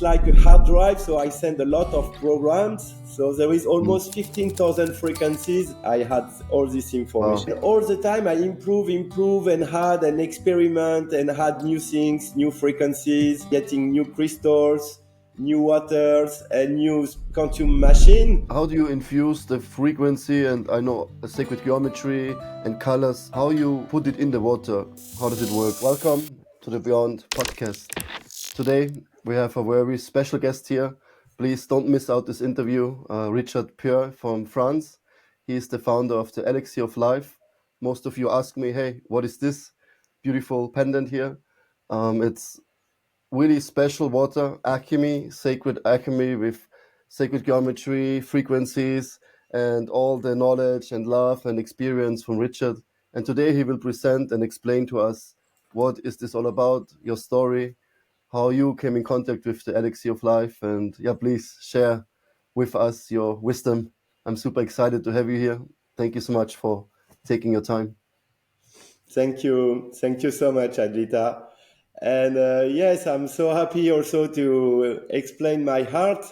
it's like a hard drive, so I send a lot of programs. So there is almost 15,000 frequencies. I had all this information. Wow. All the time I improve, and had an experiment and had new things, new frequencies, getting new crystals, new waters, and new quantum machine. How do you infuse the frequency and I know sacred geometry and colors? How you put it in the water? How does it work? Welcome to the Beyond podcast. Today we have a very special guest here. Please don't miss out this interview. Richard Pierre from France. He is the founder of the Elixir of Life. Most of you ask me, hey, what is this beautiful pendant here? It's really special water, alchemy, sacred alchemy with sacred geometry, frequencies, and all the knowledge and love and experience from Richard. And today he will present and explain to us what is this all about, your story, how you came in contact with the Elixir of Life, and yeah, please share with us your wisdom. I'm super excited to have you here. Thank you so much for taking your time. Thank you so much, Adlita. And yes, I'm so happy also to explain my heart.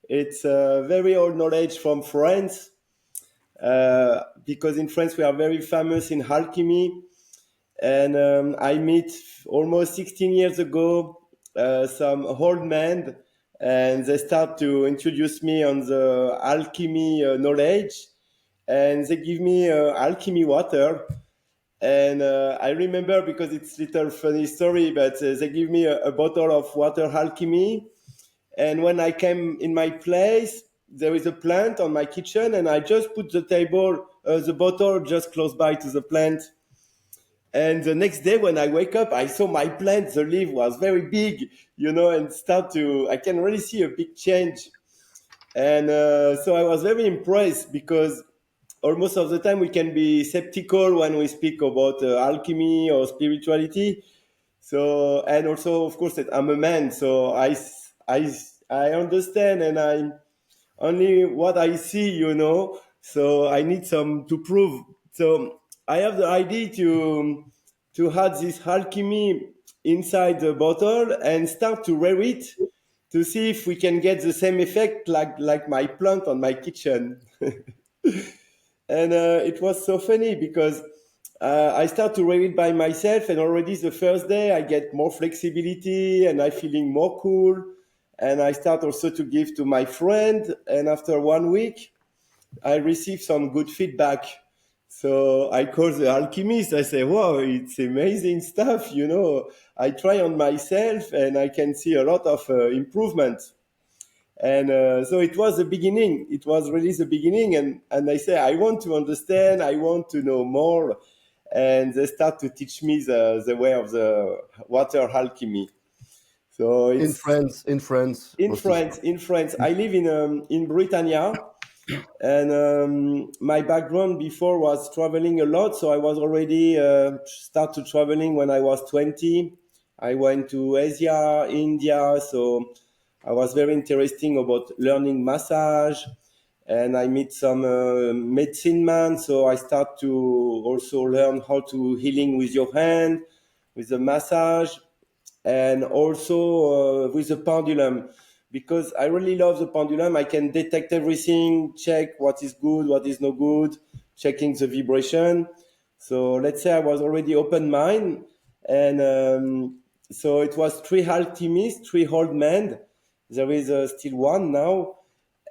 It's very old knowledge from France, because in France we are very famous in alchemy. And I met almost 16 years ago some old men, and they start to introduce me on the alchemy knowledge, and they give me alchemy water. And I remember, because it's a little funny story, but they give me a bottle of water alchemy. And when I came in my place, there is a plant on my kitchen, and I just put the bottle just close by to the plant. And the next day when I wake up, I saw my plant, the leaf was very big, and I can really see a big change. And so I was very impressed, because almost of the time we can be skeptical when we speak about alchemy or spirituality. So, and also, of course, that I'm a man, so I understand, and I only what I see. So I need some to prove. So I have the idea to have this alchemy inside the bottle and start to wear it to see if we can get the same effect like my plant on my kitchen. And it was so funny, because I start to read it by myself, and already the first day I get more flexibility and I feeling more cool. And I start also to give to my friend, and after 1 week I receive some good feedback. So I call the alchemist. I say, wow, it's amazing stuff. I try on myself and I can see a lot of improvement. And so it was the beginning. It was really the beginning. And I say, I want to understand. I want to know more. And they start to teach me the way of the water alchemy. So it's In France. in France. I live in Britannia. And my background before was traveling a lot. So I was already started traveling when I was 20. I went to Asia, India. So I was very interesting about learning massage, and I meet some medicine man. So I start to also learn how to healing with your hand, with the massage, and also with the pendulum, because I really love the pendulum. I can detect everything, check what is good, what is no good, checking the vibration. So let's say I was already open mind, and so it was three alchemists, three old men. There is still one now,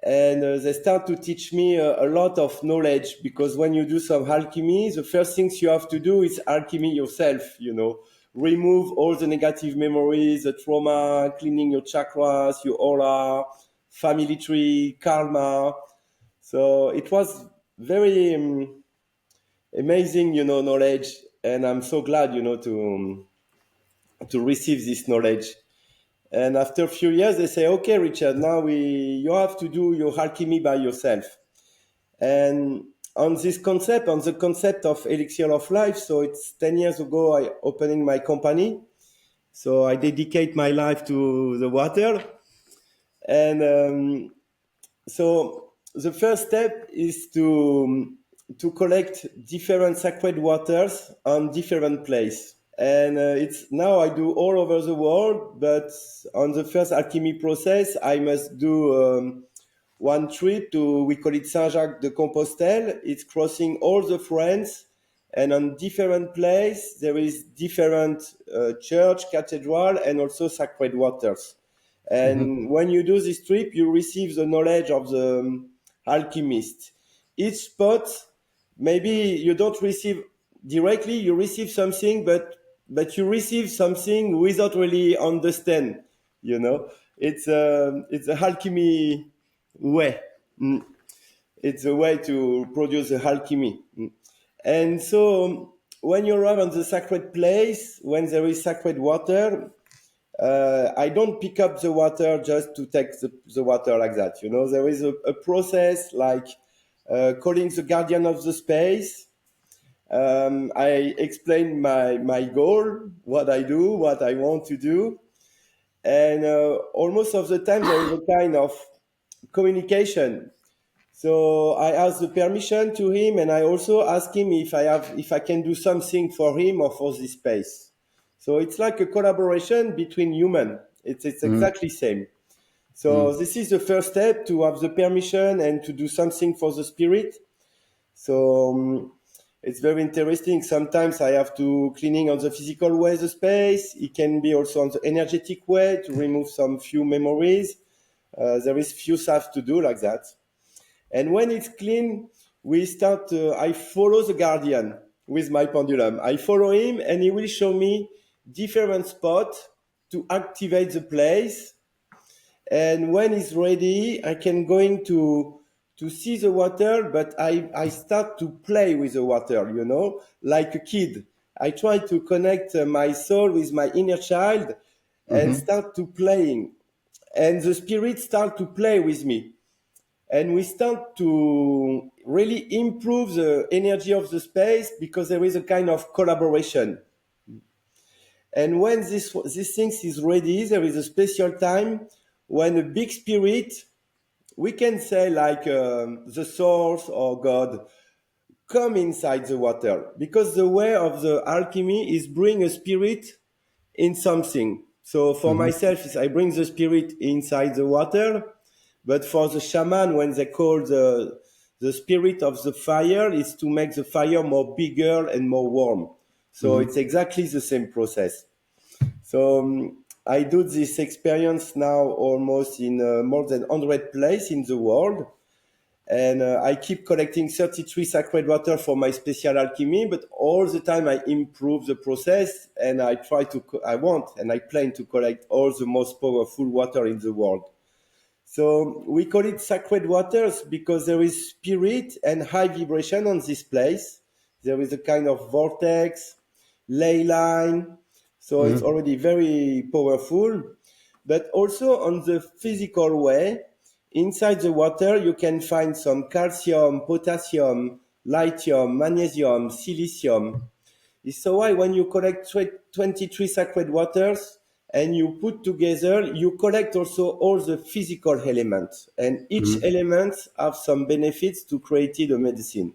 and they start to teach me a lot of knowledge, because when you do some alchemy, the first things you have to do is alchemy yourself. Remove all the negative memories, the trauma, cleaning your chakras, your aura, family tree, karma. So it was very amazing, knowledge, and I'm so glad, to receive this knowledge. And after a few years, they say, okay, Richard, now you have to do your alchemy by yourself. And on the concept of Elixir of Life, so it's 10 years ago, I opening my company. So I dedicate my life to the water. And so the first step is to collect different sacred waters on different places. And it's now I do all over the world. But on the first alchemy process, I must do one trip to, we call it Saint-Jacques de Compostelle. It's crossing all the France, and on different place there is different church, cathedral, and also sacred waters. Mhm. And when you do this trip, you receive the knowledge of the alchemist. Each spot, maybe you don't receive directly, you receive something, but you receive something without really understand. You know, it's a alchemy way. Mm. It's a way to produce a alchemy. Mm. And so when you arrive on the sacred place, when there is sacred water, I don't pick up the water just to take the water like that. You know, there is a process like calling the guardian of the space. I explain my goal, what I do, what I want to do. And almost of the time there is a kind of communication. So I ask the permission to him, and I also ask him if I can do something for him or for this space. So it's like a collaboration between human. It's Mhm. exactly same. Mhm. So this is the first step, to have the permission and to do something for the spirit. So it's very interesting. Sometimes I have to cleaning on the physical way the space. It can be also on the energetic way to remove some few memories. There is few stuff to do like that. And when it's clean, we start. I follow the guardian with my pendulum. I follow him, and he will show me different spots to activate the place. And when it's ready, I can going to see the water, but I start to play with the water. You know, like a kid. I try to connect my soul with my inner child and Mhm. start to playing, and the spirit start to play with me, and we start to really improve the energy of the space because there is a kind of collaboration. And when this thing is ready, there is a special time when a big spirit, we can say like the source or God, come inside the water, because the way of the alchemy is bring a spirit in something. So for Mhm. myself, is I bring the spirit inside the water, but for the shaman, when they call the spirit of the fire, is to make the fire more bigger and more warm. So Mhm. it's exactly the same process. So I do this experience now almost in more than 100 places in the world. And I keep collecting 33 sacred water for my special alchemy, but all the time I improve the process, and I try to, I want and I plan to collect all the most powerful water in the world. So we call it sacred waters because there is spirit and high vibration on this place. There is a kind of vortex, ley line. So it's Mhm. already very powerful. But also on the physical way, inside the water, you can find some calcium, potassium, lithium, magnesium, silicium. So why when you collect 23 sacred waters and you put together, you collect also all the physical elements, and each Mhm. element have some benefits to create a medicine.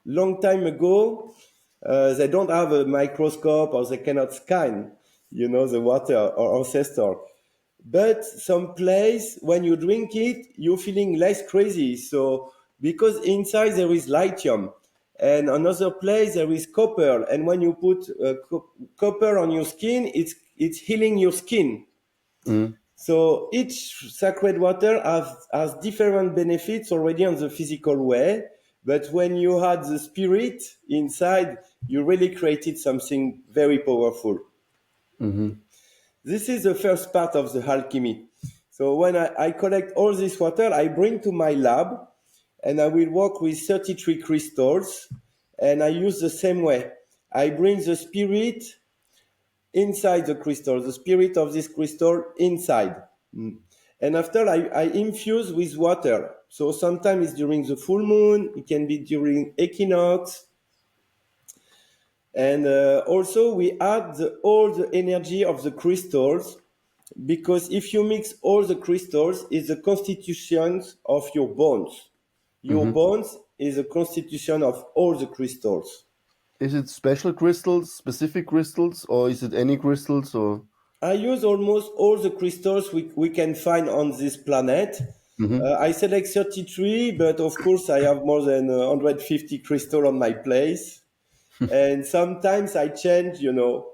Long time ago, they don't have a microscope or they cannot scan, the water or ancestor. But some place, when you drink it, you're feeling less crazy. So because inside there is lithium, and another place there is copper, and when you put copper on your skin, it's healing your skin. Mhm. So each sacred water has different benefits already on the physical way, but when you had the spirit inside, you really created something very powerful. Mhm. This is the first part of the alchemy. So when I collect all this water, I bring to my lab, and I will work with 33 crystals, and I use the same way. I bring the spirit inside the crystal, the spirit of this crystal inside. Mm. And after I infuse with water. So sometimes it's during the full moon, it can be during equinox. And also we add all the energy of the crystals, because if you mix all the crystals, it's the constitutions of your bones. Your Mhm. bones is a constitution of all the crystals. Is it special crystals, specific crystals, or is it any crystals? Or I use almost all the crystals we can find on this planet. hmm I select 33, but of course I have more than 150 crystals on my place. And sometimes I change,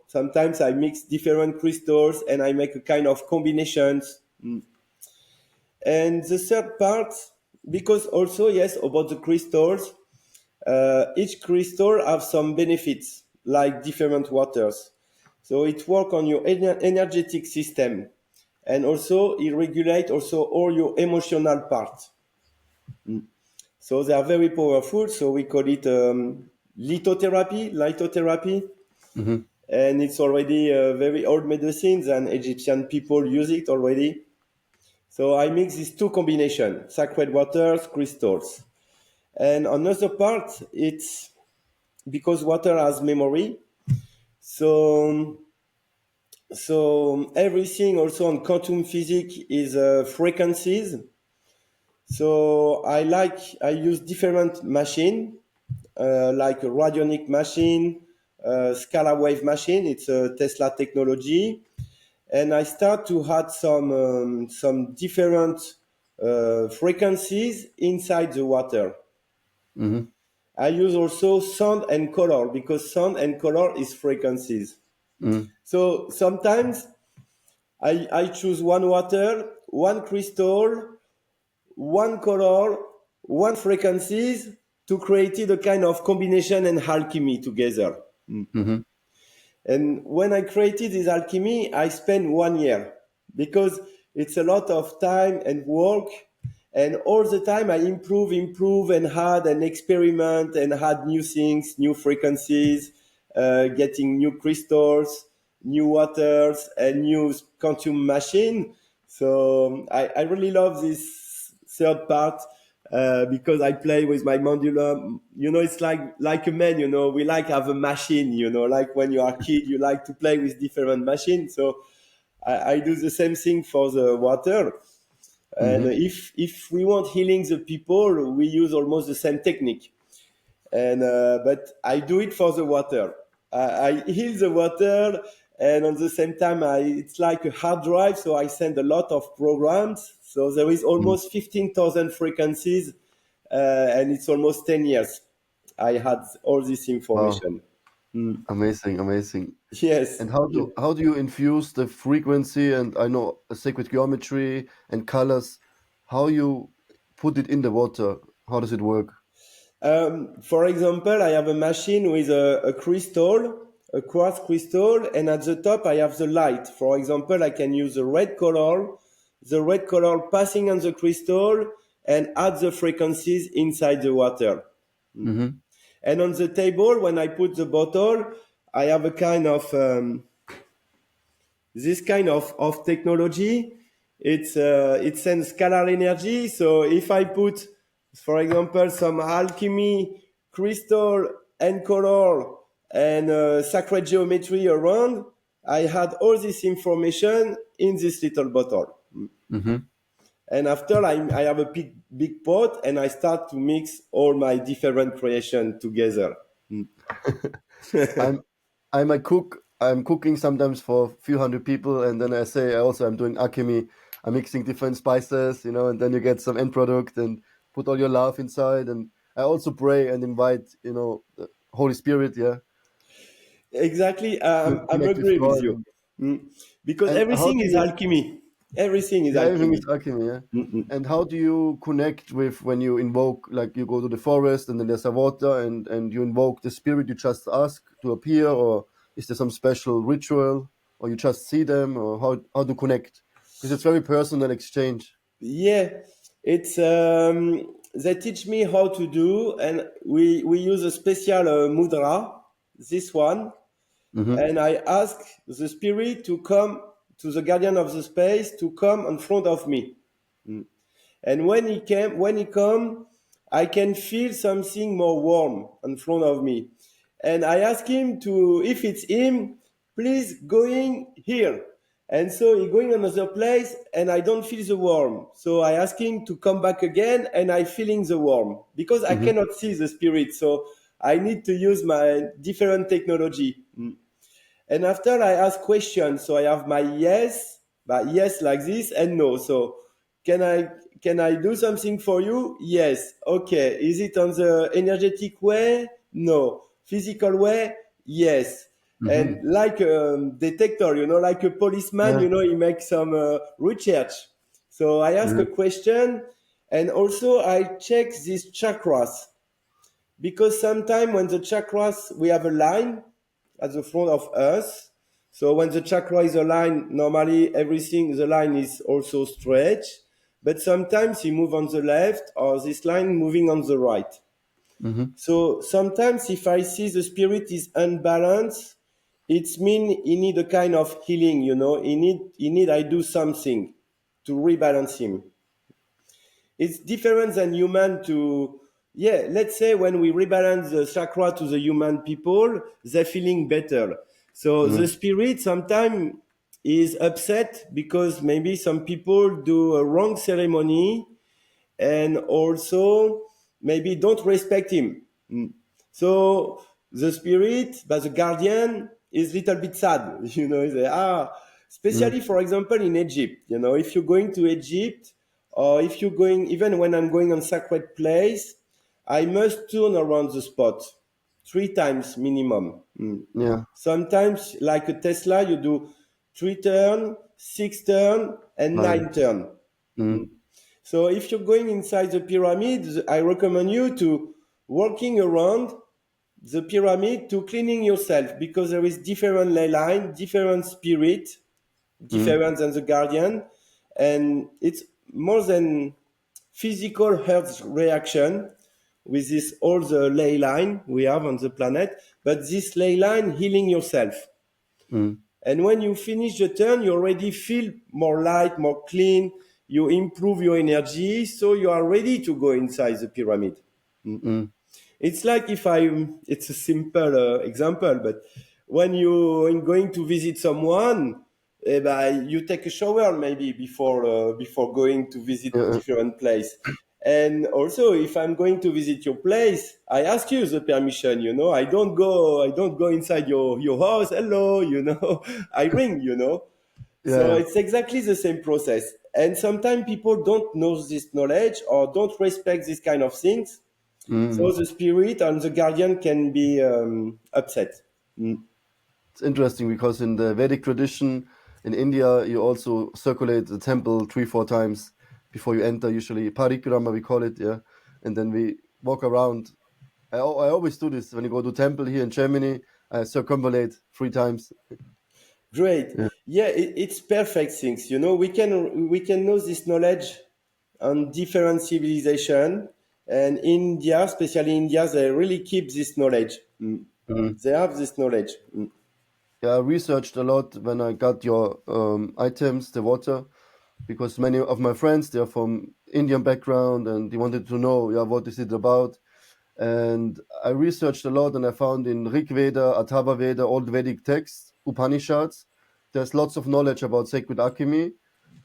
sometimes I mix different crystals and I make a kind of combinations. And the third part, because also, yes, about the crystals, each crystal have some benefits, like different waters. So it work on your energetic system, and also it regulate also all your emotional part. So they are very powerful. So we call it lithotherapy, hmm and it's already very old medicines, and Egyptian people use it already. So I mix these two combinations: sacred waters, crystals. And another part, it's because water has memory. So everything also on quantum physics is frequencies. So I use different machine, like a radionic machine, scalar wave machine. It's a Tesla technology, and I start to add some different frequencies inside the water. hmm I use also sound and color, because sound and color is frequencies. hmm So sometimes I choose one water, one crystal, one color, one frequencies to create a kind of combination and alchemy together. hmm And when I created this alchemy, I spent 1 year, because it's a lot of time and work. And all the time I improve and add and experiment and add new things, new frequencies, getting new crystals, new waters, and new quantum machine. So I really love this third part, because I play with my pendulum. It's like a man. We like have a machine. Like when you are a kid, you like to play with different machines. So I do the same thing for the water. And hmm if we want healing the people, we use almost the same technique. And but I do it for the water. I heal the water, and at the same time, it's like a hard drive. So I send a lot of programs. So there is almost 15,000 frequencies, and it's almost 10 years. I had all this Wow, information. amazing, amazing. Yes. And how do you infuse the frequency and I know sacred geometry and colors? How you put it in the water? How does it work? For example, I have a machine with a crystal, a quartz crystal, and at the top I have the light. For example, I can use the red color passing on the crystal and add the frequencies inside the water. hmm And on the table, when I put the bottle, I have a kind of this kind of technology. It sends scalar energy. So if I put, for example, some alchemy crystal and color and sacred geometry around, I had all this information in this little bottle. hmm And after I have a big pot, and I start to mix all my different creation together. I'm I'm a cook. I'm cooking sometimes for a few hundred people, and then I say I'm doing alchemy. I'm mixing different spices, and then you get some end product and put all your love inside. And I also pray and invite, the Holy Spirit, yeah, Exactly. to I'm connect with agree with God. you. Because And how everything do is you? alchemy. Everything is Yeah, everything alchemy. is alchemy, yeah. And how do you connect with when you invoke, like you go to the forest and then there's a water and you invoke the spirit you just ask to appear, or is there some special ritual, or you just see them, or how to connect? Because it's very personal exchange. Yeah, it's they teach me how to do, and we use a special mudra, this one, Mm-hmm. and I ask the spirit to come, to the guardian of the space, to come in front of me. And when he come, I can feel something more warm in front of me. And I ask him to, if it's him, please going here. And so he going another place, and I don't feel the warm. So I ask him to come back again, and I feeling the warm, because I Mm-hmm. cannot see the spirit. So I need to use my different technology. And after I ask questions, so I have my yes, but yes like this and no. So can I can I do something for you? Yes. Okay. Is it on the energetic way? No. Physical way? Yes. And Mm-hmm. like a detector, like a policeman, Yeah. he makes some research. So I ask a Mm-hmm. question, and also I check these chakras, because sometimes when the chakras, we have a line at the front of us. So when the chakra is aligned, normally everything, the line is also straight. But sometimes you move on the left, or this line moving on the right. Mm-hmm. So sometimes if I see the spirit is unbalanced, it means he need a kind of healing, he need I do something to rebalance him. It's different than human to, yeah, let's say when we rebalance the chakra to the human people, they're feeling better. So the Mm-hmm. spirit sometimes is upset because maybe some people do a wrong ceremony, and also maybe don't respect him. So the spirit, but the guardian is a little bit sad. Especially for example in Egypt. If you're going to Egypt, or if you're going, even when I'm going on sacred place, I must turn around the spot 3 times minimum. Yeah. Sometimes, like a Tesla, you do 3 turn, 6 turn, and Nine. 9 turn. Mm. So if you're going inside the pyramid, I recommend you to walking around the pyramid to cleaning yourself, because there is different ley line, different spirit, Mm. different than the guardian, and it's more than physical health reaction with this all the ley line we have on the planet, but this ley line healing yourself. Mm. And when you finish the turn, you already feel more light, more clean. You improve your energy, so you are ready to go inside the pyramid. Mm. It's like if I, it's a simple example, but when you're going to visit someone, you take a shower maybe before going to visit Yeah. different place. And also, if I'm going to visit your place, I ask you the permission. I don't go inside your house. Hello, I ring. Yeah. So Yeah. it's exactly the same process. And sometimes people don't know this knowledge or don't respect this kind of things, so Mm. the spirit and the guardian can be upset. Mm. It's interesting because in the Vedic tradition in India, you also circulate the temple 3, 4 times before you enter. Usually parikrama, we call it, yeah. And then we walk around. I always do this when you go to temple here in Germany. I circumambulate 3 times. Great. Yeah. Yeah, it's perfect things. We can know this knowledge on different civilization, and India, especially India, they really keep this knowledge. Mm. They have this knowledge. Yeah, I researched a lot when I got your items, the water, because many of my friends they're from Indian background and they wanted to know, yeah, what is it about? And I researched a lot and I found in Rig Veda, Atharva Veda, old Vedic texts, Upanishads, there's lots of knowledge about sacred alchemy.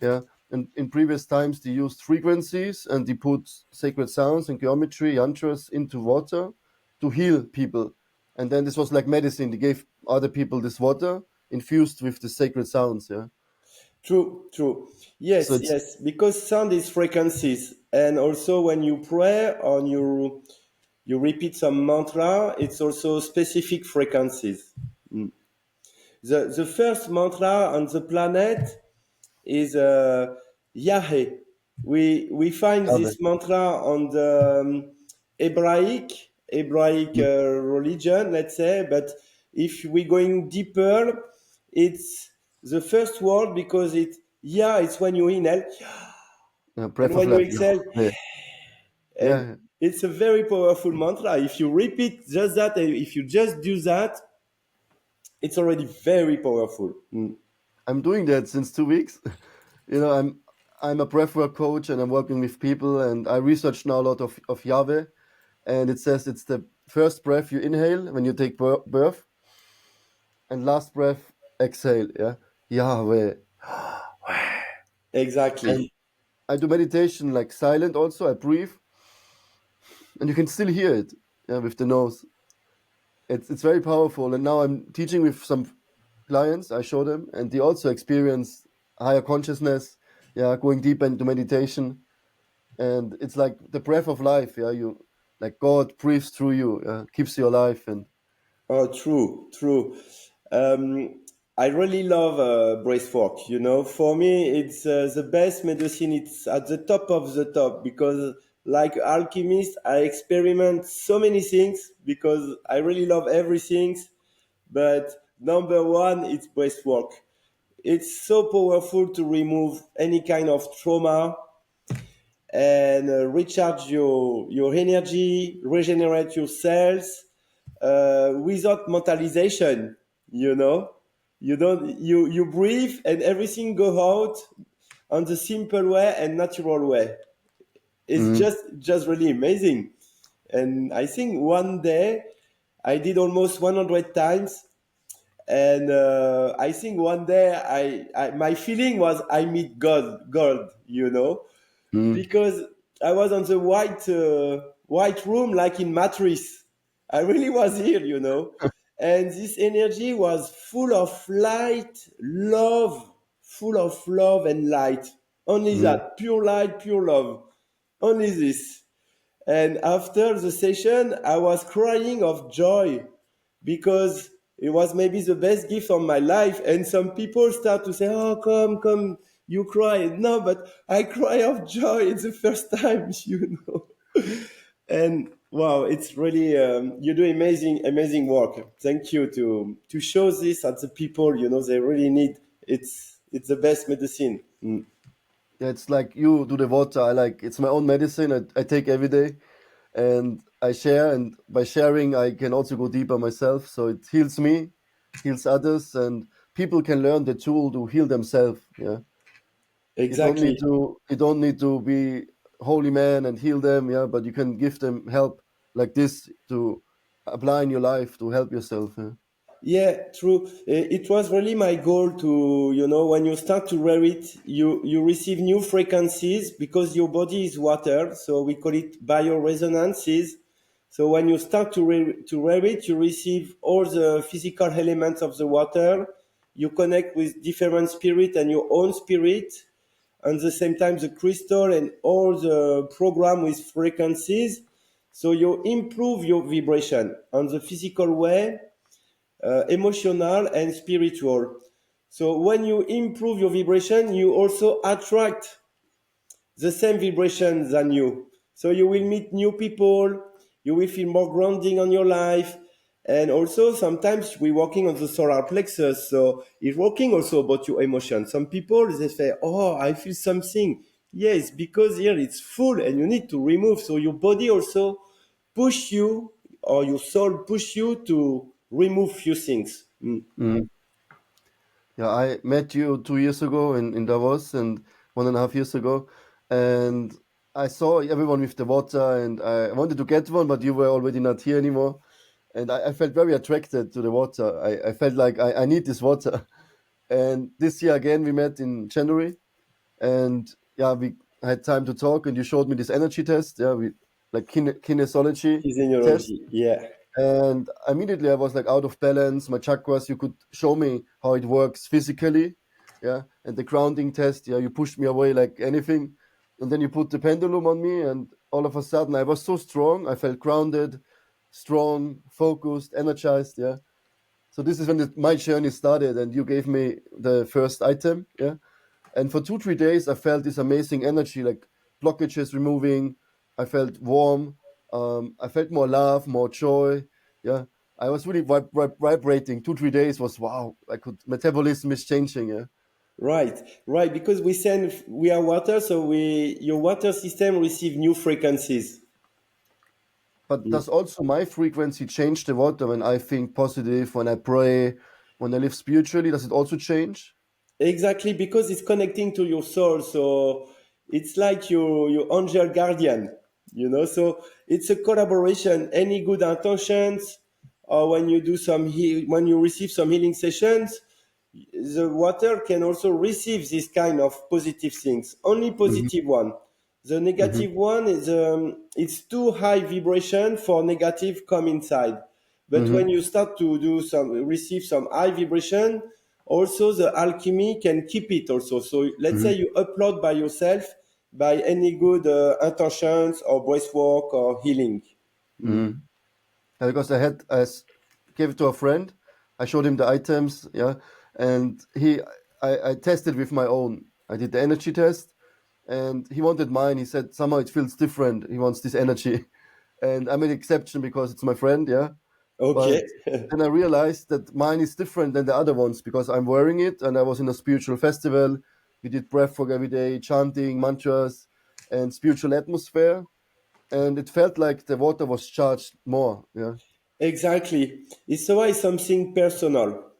Yeah. And in previous times they used frequencies and they put sacred sounds and geometry, yantras into water to heal people. And then this was like medicine. They gave other people this water infused with the sacred sounds. Yeah. True, true. So Yes, it's yes, because sound is frequencies, and also when you pray or you repeat some mantra, it's also specific frequencies. The first mantra on the planet is Yahweh. We find Java. this mantra on the Hebraic Mm. religion, let's say. But if we're going deeper, it's the first word, because it's when you inhale, Yeah, and breath of when you life. exhale, Yeah. and Yeah. it's a very powerful mantra. If you repeat just that, if you just do that, it's already very powerful. I'm doing that since 2 weeks. I'm a breathwork coach and I'm working with people and I research now a lot of Yahweh and it says it's the first breath you inhale when you take birth and last breath exhale. Yeah, Yahweh. And Exactly. I do meditation like silent also. I breathe and you can still hear it. Yeah, with the nose. It's very powerful. And now I'm teaching with some clients. I show them, and they also experience higher consciousness. Yeah, going deep into meditation, and it's like the breath of life. Yeah, you like God breathes through you, keeps you alive, and Oh, true, true. I really love Breathwork. You know, for me, it's the best medicine. It's at the top of the top because, like alchemist, I experiment so many things because I really love everything. But number one, it's Breathwork. It's so powerful to remove any kind of trauma and recharge your energy, regenerate your cells without mentalization. You know, you breathe and everything go out on the simple way and natural way. It's mm, just really amazing. And I think one day I did almost 100 times, and I think one day I my feeling was I meet God, you know, mm, because I was on the white room like in Matrix. I really was here, you know, and this energy was full of light, love, full of love and light. Only mm, that, pure light, pure love. Only this. And after the session, I was crying of joy because it was maybe the best gift of my life. And some people start to say, "Oh, come, you cry." No, but I cry of joy. It's the first time, you know. And wow, it's really you do amazing work. Thank you to show this at the people. You know, they really need. It's the best medicine. Mm. yeah, it's like you do the water. I like it's my own medicine. I take every day, and I share. And by sharing, I can also go deeper myself. So it heals me, heals others, and people can learn the tool to heal themselves. Yeah, Exactly. you don't need to be holy man and heal them. Yeah, but you can give them help like this to apply in your life to help yourself. Yeah. Yeah, true. It was really my goal to, you know, when you start to wear it, you receive new frequencies because your body is water. So we call it bioresonances. So when you start to wear it, you receive all the physical elements of the water. You connect with different spirit and your own spirit. And the same time, the crystal and all the program with frequencies. So you improve your vibration on the physical way, emotional and spiritual. So when you improve your vibration, you also attract the same vibration than you. So you will meet new people, you will feel more grounding on your life. And also sometimes we're working on the solar plexus. So it's working also about your emotion. Some people they say, "Oh, I feel something." Yes, because here it's full and you need to remove. So your body also push you or your soul push you to remove few things. Mm. Mm. Yeah, I met you 2 years ago in Davos and 1.5 years ago, and I saw everyone with the water, and I wanted to get one, but you were already not here anymore, and I felt very attracted to the water. I felt like I need this water, and this year again we met in January, and yeah, we had time to talk, and you showed me this energy test. Yeah, we like kinesiology test, Physiology, yeah. and immediately I was like out of balance. My chakras, you could show me how it works physically, yeah. And the grounding test, yeah, you pushed me away like anything, and then you put the pendulum on me, and all of a sudden I was so strong. I felt grounded, strong, focused, energized, yeah. So this is when my journey started, and you gave me the first item, yeah. And for 2 3 days, I felt this amazing energy, like blockages removing. I felt warm. I felt more love, more joy. Yeah, I was really vibrating. 2 3 days was wow. I could metabolism is changing. Yeah, Right, right. Because we are water, so we your water system receive new frequencies. but does also my frequency change the water when I think positive, when I pray, when I live spiritually? Does it also change? Exactly, because it's connecting to your soul. So it's like your angel guardian, you know. So it's a collaboration. Any good intentions, or when you do when you receive some healing sessions, the water can also receive this kind of positive things. Only Hmm. positive one. The Hmm. negative one is it's too high vibration for negative come inside. But when Mm-hmm. you start to do some receive some high vibration, also the alchemy can keep it also. So let's say Mm-hmm. you upload by yourself by any good intentions or breathwork or healing. Mm. Mm-hmm. Because gave it to a friend. I showed him the items, yeah, and I tested with my own. I did the energy test, and he wanted mine. He said somehow it feels different. He wants this energy, and I made an exception because it's my friend, yeah. But Okay. then I realized that mine is different than the other ones because I'm wearing it, and I was in a spiritual festival. We did breathwork every day, chanting mantras, and spiritual atmosphere, and it felt like the water was charged more, yeah. Exactly. It's always something personal.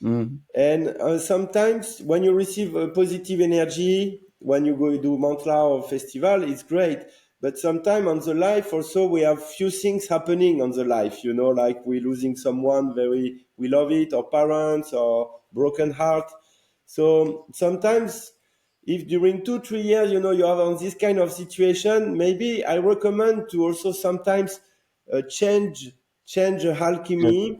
Mm. And sometimes when you receive a positive energy, when you go do mantra or festival, it's great. But sometimes on the life also we have few things happening on the life, like we're losing someone very, we love it, or parents, or broken heart. So sometimes if during 2, 3 years, you have on this kind of situation, maybe I recommend to also sometimes change the Yeah. alchemy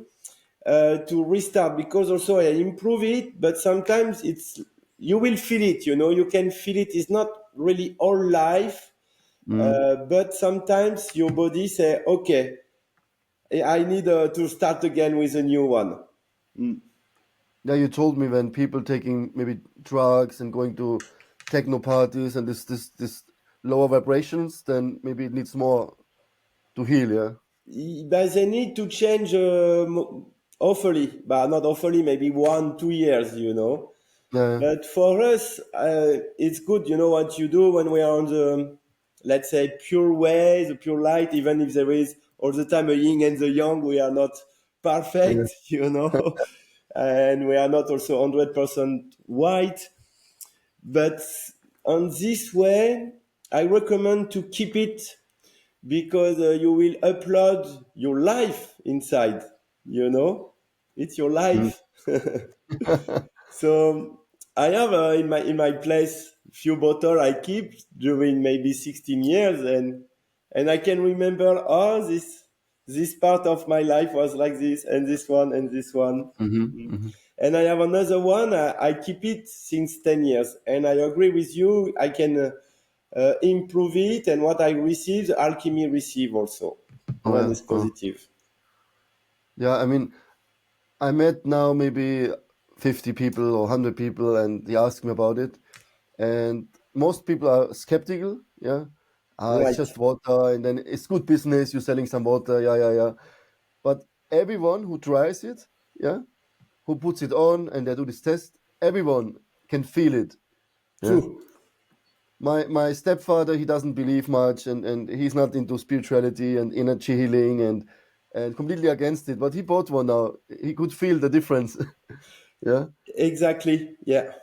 to restart, because also I improve it, but sometimes you will feel it, you can feel it. It's not really all life, Mm. but sometimes your body say, okay, I need to start again with a new one. Mm. Yeah, you told me when people taking maybe drugs and going to techno parties and this lower vibrations, then maybe it needs more to heal, yeah. But they need to change awfully, but not awfully, maybe 1, 2 years, Yeah. But for us, it's good, what you do when we are on the, let's say, pure way, the pure light, even if there is all the time a yin and the yang, we are not Yeah. perfect, and we are not also 100% white. But on this way, I recommend to keep it, because you will upload your life inside, it's your Mm. life. So I have in my place few bottle I keep during maybe 16 years, and I can remember, oh, this part of my life was like this, and this one, and this one. Hmm. Mm. Hmm. And I have another one. I keep it since 10 years, and I agree with you. I can improve it, and what I receive, the alchemy receive also Oh when yeah. it's Oh. positive. Yeah, I mean, I met now maybe 50 people or 100 people and they ask me about it. And most people are skeptical, yeah. It's Right, just water and then it's good business, you're selling some water, yeah, yeah, yeah. But everyone who tries it, yeah, who puts it on and they do this test, everyone can feel it. Yeah. true. My stepfather, he doesn't believe much and he's not into spirituality and energy healing and completely against it. But he bought one now. He could feel the difference. Yeah. Exactly, yeah.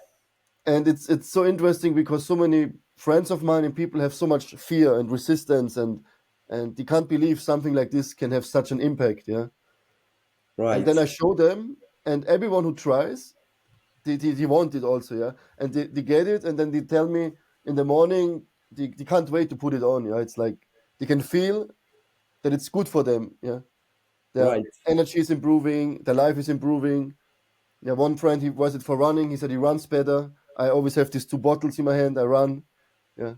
And it's so interesting because so many friends of mine and people have so much fear and resistance and they can't believe something like this can have such an impact. Yeah. And then Right, I show them and everyone who tries, they want it also, yeah. And they get it, and then they tell me in the morning they can't wait to put it on, yeah. It's like they can feel that it's good for them, yeah. Their right. energy is improving, their life is improving. Yeah, one friend, he was it for running. He said he runs better. I always have these two bottles in my hand. I run. Yeah.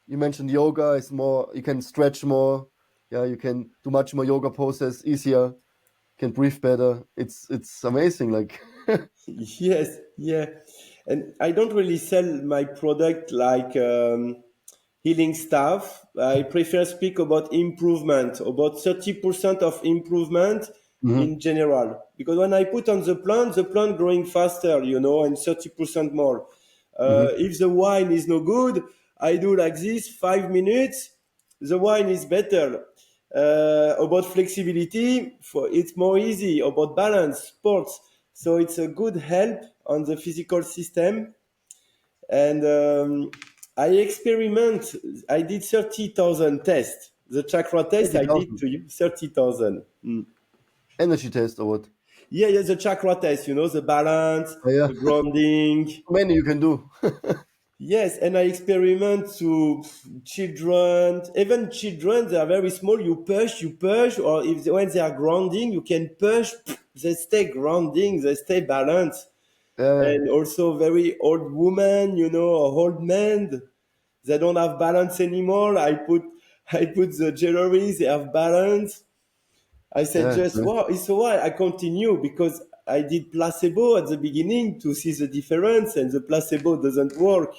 You mentioned yoga is more. You can stretch more. Yeah, you can do much more yoga poses easier. Can breathe better. It's amazing. Like. Yes, yeah. And I don't really sell my product like healing stuff. I prefer speak about improvement, about 30% of improvement Hmm. in general. Because when I put on the plant growing faster, and 30% more. Hmm. If the wine is no good, I do like this, 5 minutes, the wine is better. About flexibility, it's more easy. About balance, sports. So it's a good help on the physical system. And I experiment. I did 30,000 tests. The chakra test Thirty I did thousand to you 30,000. energy test or what? Yeah, yeah, the chakra test. The balance, Oh, yeah. the grounding. Many you can do. Yes, and I experiment to children, even children, they are very small. You push, or if when they are grounding, you can push. They stay grounding, they stay balanced. Yeah, And also very old woman, or old men, they don't have balance anymore. I put the jewelry, they have balance. I said yeah, just yeah. wow, it's so why I continue because I did placebo at the beginning to see the difference, and the placebo doesn't work.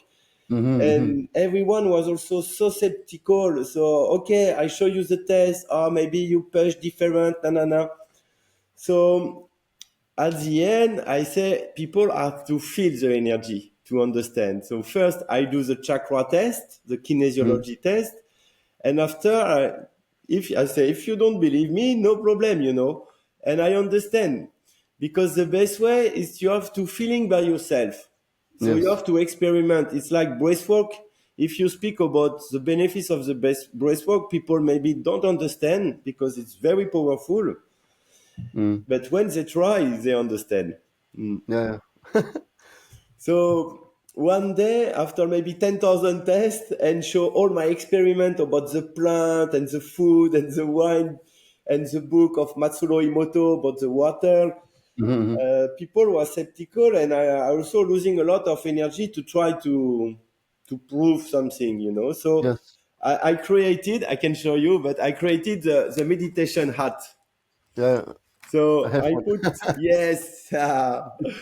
Mm-hmm, And everyone was also so skeptical. So okay, I show you the test. Maybe you push different, na. So at the end, I say people have to feel the energy to understand. So first, I do the chakra test, the mm-hmm. kinesiology test, and after, if I say if you don't believe me, no problem. And I understand because the best way is you have to feeling by yourself. So you Yes. have to experiment. It's like breathwork. If you speak about the benefits of the best breathwork, people maybe don't understand because it's very powerful. Mm. But when they try, they understand. Yeah, So one day, after maybe 10,000 tests and show all my experiment about the plant and the food and the wine and the book of Matsuro Emoto about the water, yeah. Mm-hmm. people were skeptical, and I also losing a lot of energy to try to prove something. So Yes. I created, I can show you, but I created the meditation hat. Yeah, I So have I one. put, yes,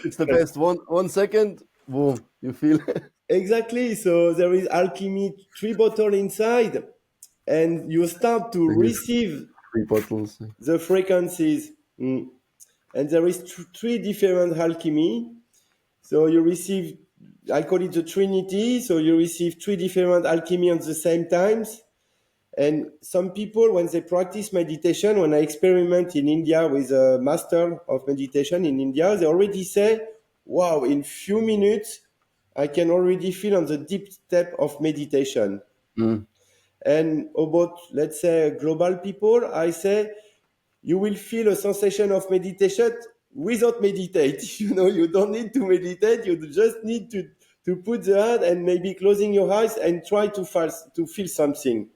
It's the best. One second, boom, you feel. exactly. So there is alchemy, 3 bottle inside, and you start to Here's receive 3 bottles. the frequencies. And there is 3 different alchemy. So you receive, I call it the Trinity. So you receive 3 different alchemy at the same times. And some people, when they practice meditation, when I experiment in India with a master of meditation in India, they already say, wow, in few minutes, I can already feel on the deep step of meditation. Mm. And about, let's say, global people, I say, you will feel a sensation of meditation without meditate. You don't need to meditate. You just need to put the hand and maybe closing your eyes and try to feel something.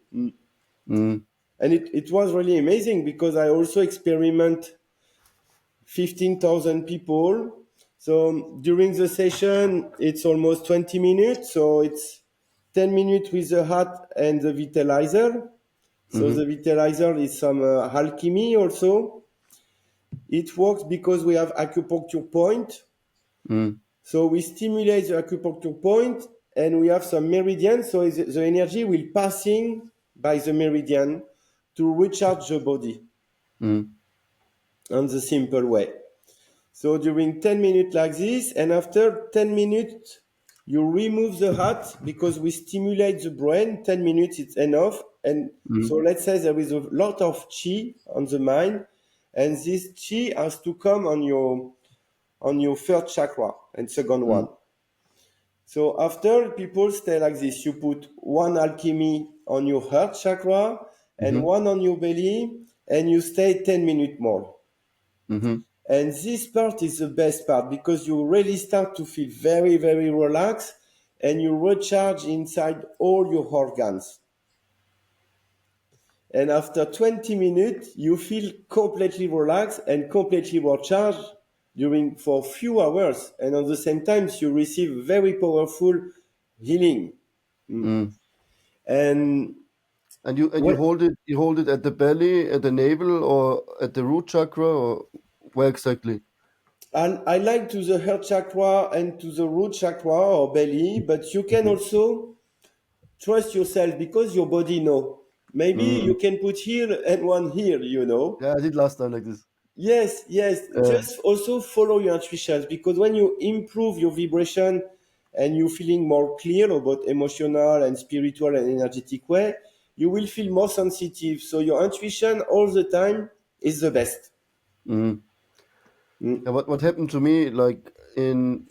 Mm. And it was really amazing because I also experiment 15,000 people. So during the session, it's almost 20 minutes. So it's 10 minutes with the hat and the vitalizer. So Mm-hmm. the vitalizer is some alchemy also. It works because we have acupuncture point. Mm. So we stimulate the acupuncture point and we have some meridian. So the energy will passing by the meridian to recharge the body Mm. on the simple way. So during 10 minutes like this, and after 10 minutes, you remove the hat because we stimulate the brain. 10 minutes, it's enough. And so Mm. let's say there is a lot of chi on the mind, and this chi has to come on your third chakra and second Mm. one. So after people stay like this, you put one alchemy on your heart chakra and Mm-hmm. one on your belly, and you stay 10 minutes more. Mm-hmm. And this part is the best part because you really start to feel very, very relaxed and you recharge inside all your organs. And after 20 minutes, you feel completely relaxed and completely recharged during for few hours. And at the same time, you receive very powerful healing. Mm. And And you what hold it at the belly, at the navel, or at the root chakra, or where exactly? I like to the heart chakra and to the root chakra or belly, but you can Mm-hmm. also trust yourself because your body know. Maybe Mm. you can put here and one here. Yeah, I did last time like this. Yes, yes. Uh, Just also follow your intuitions because when you improve your vibration and you're feeling more clear about emotional and spiritual and energetic way, you will feel more sensitive. So your intuition all the time is the best. mm. Mm. Yeah, what happened to me, like in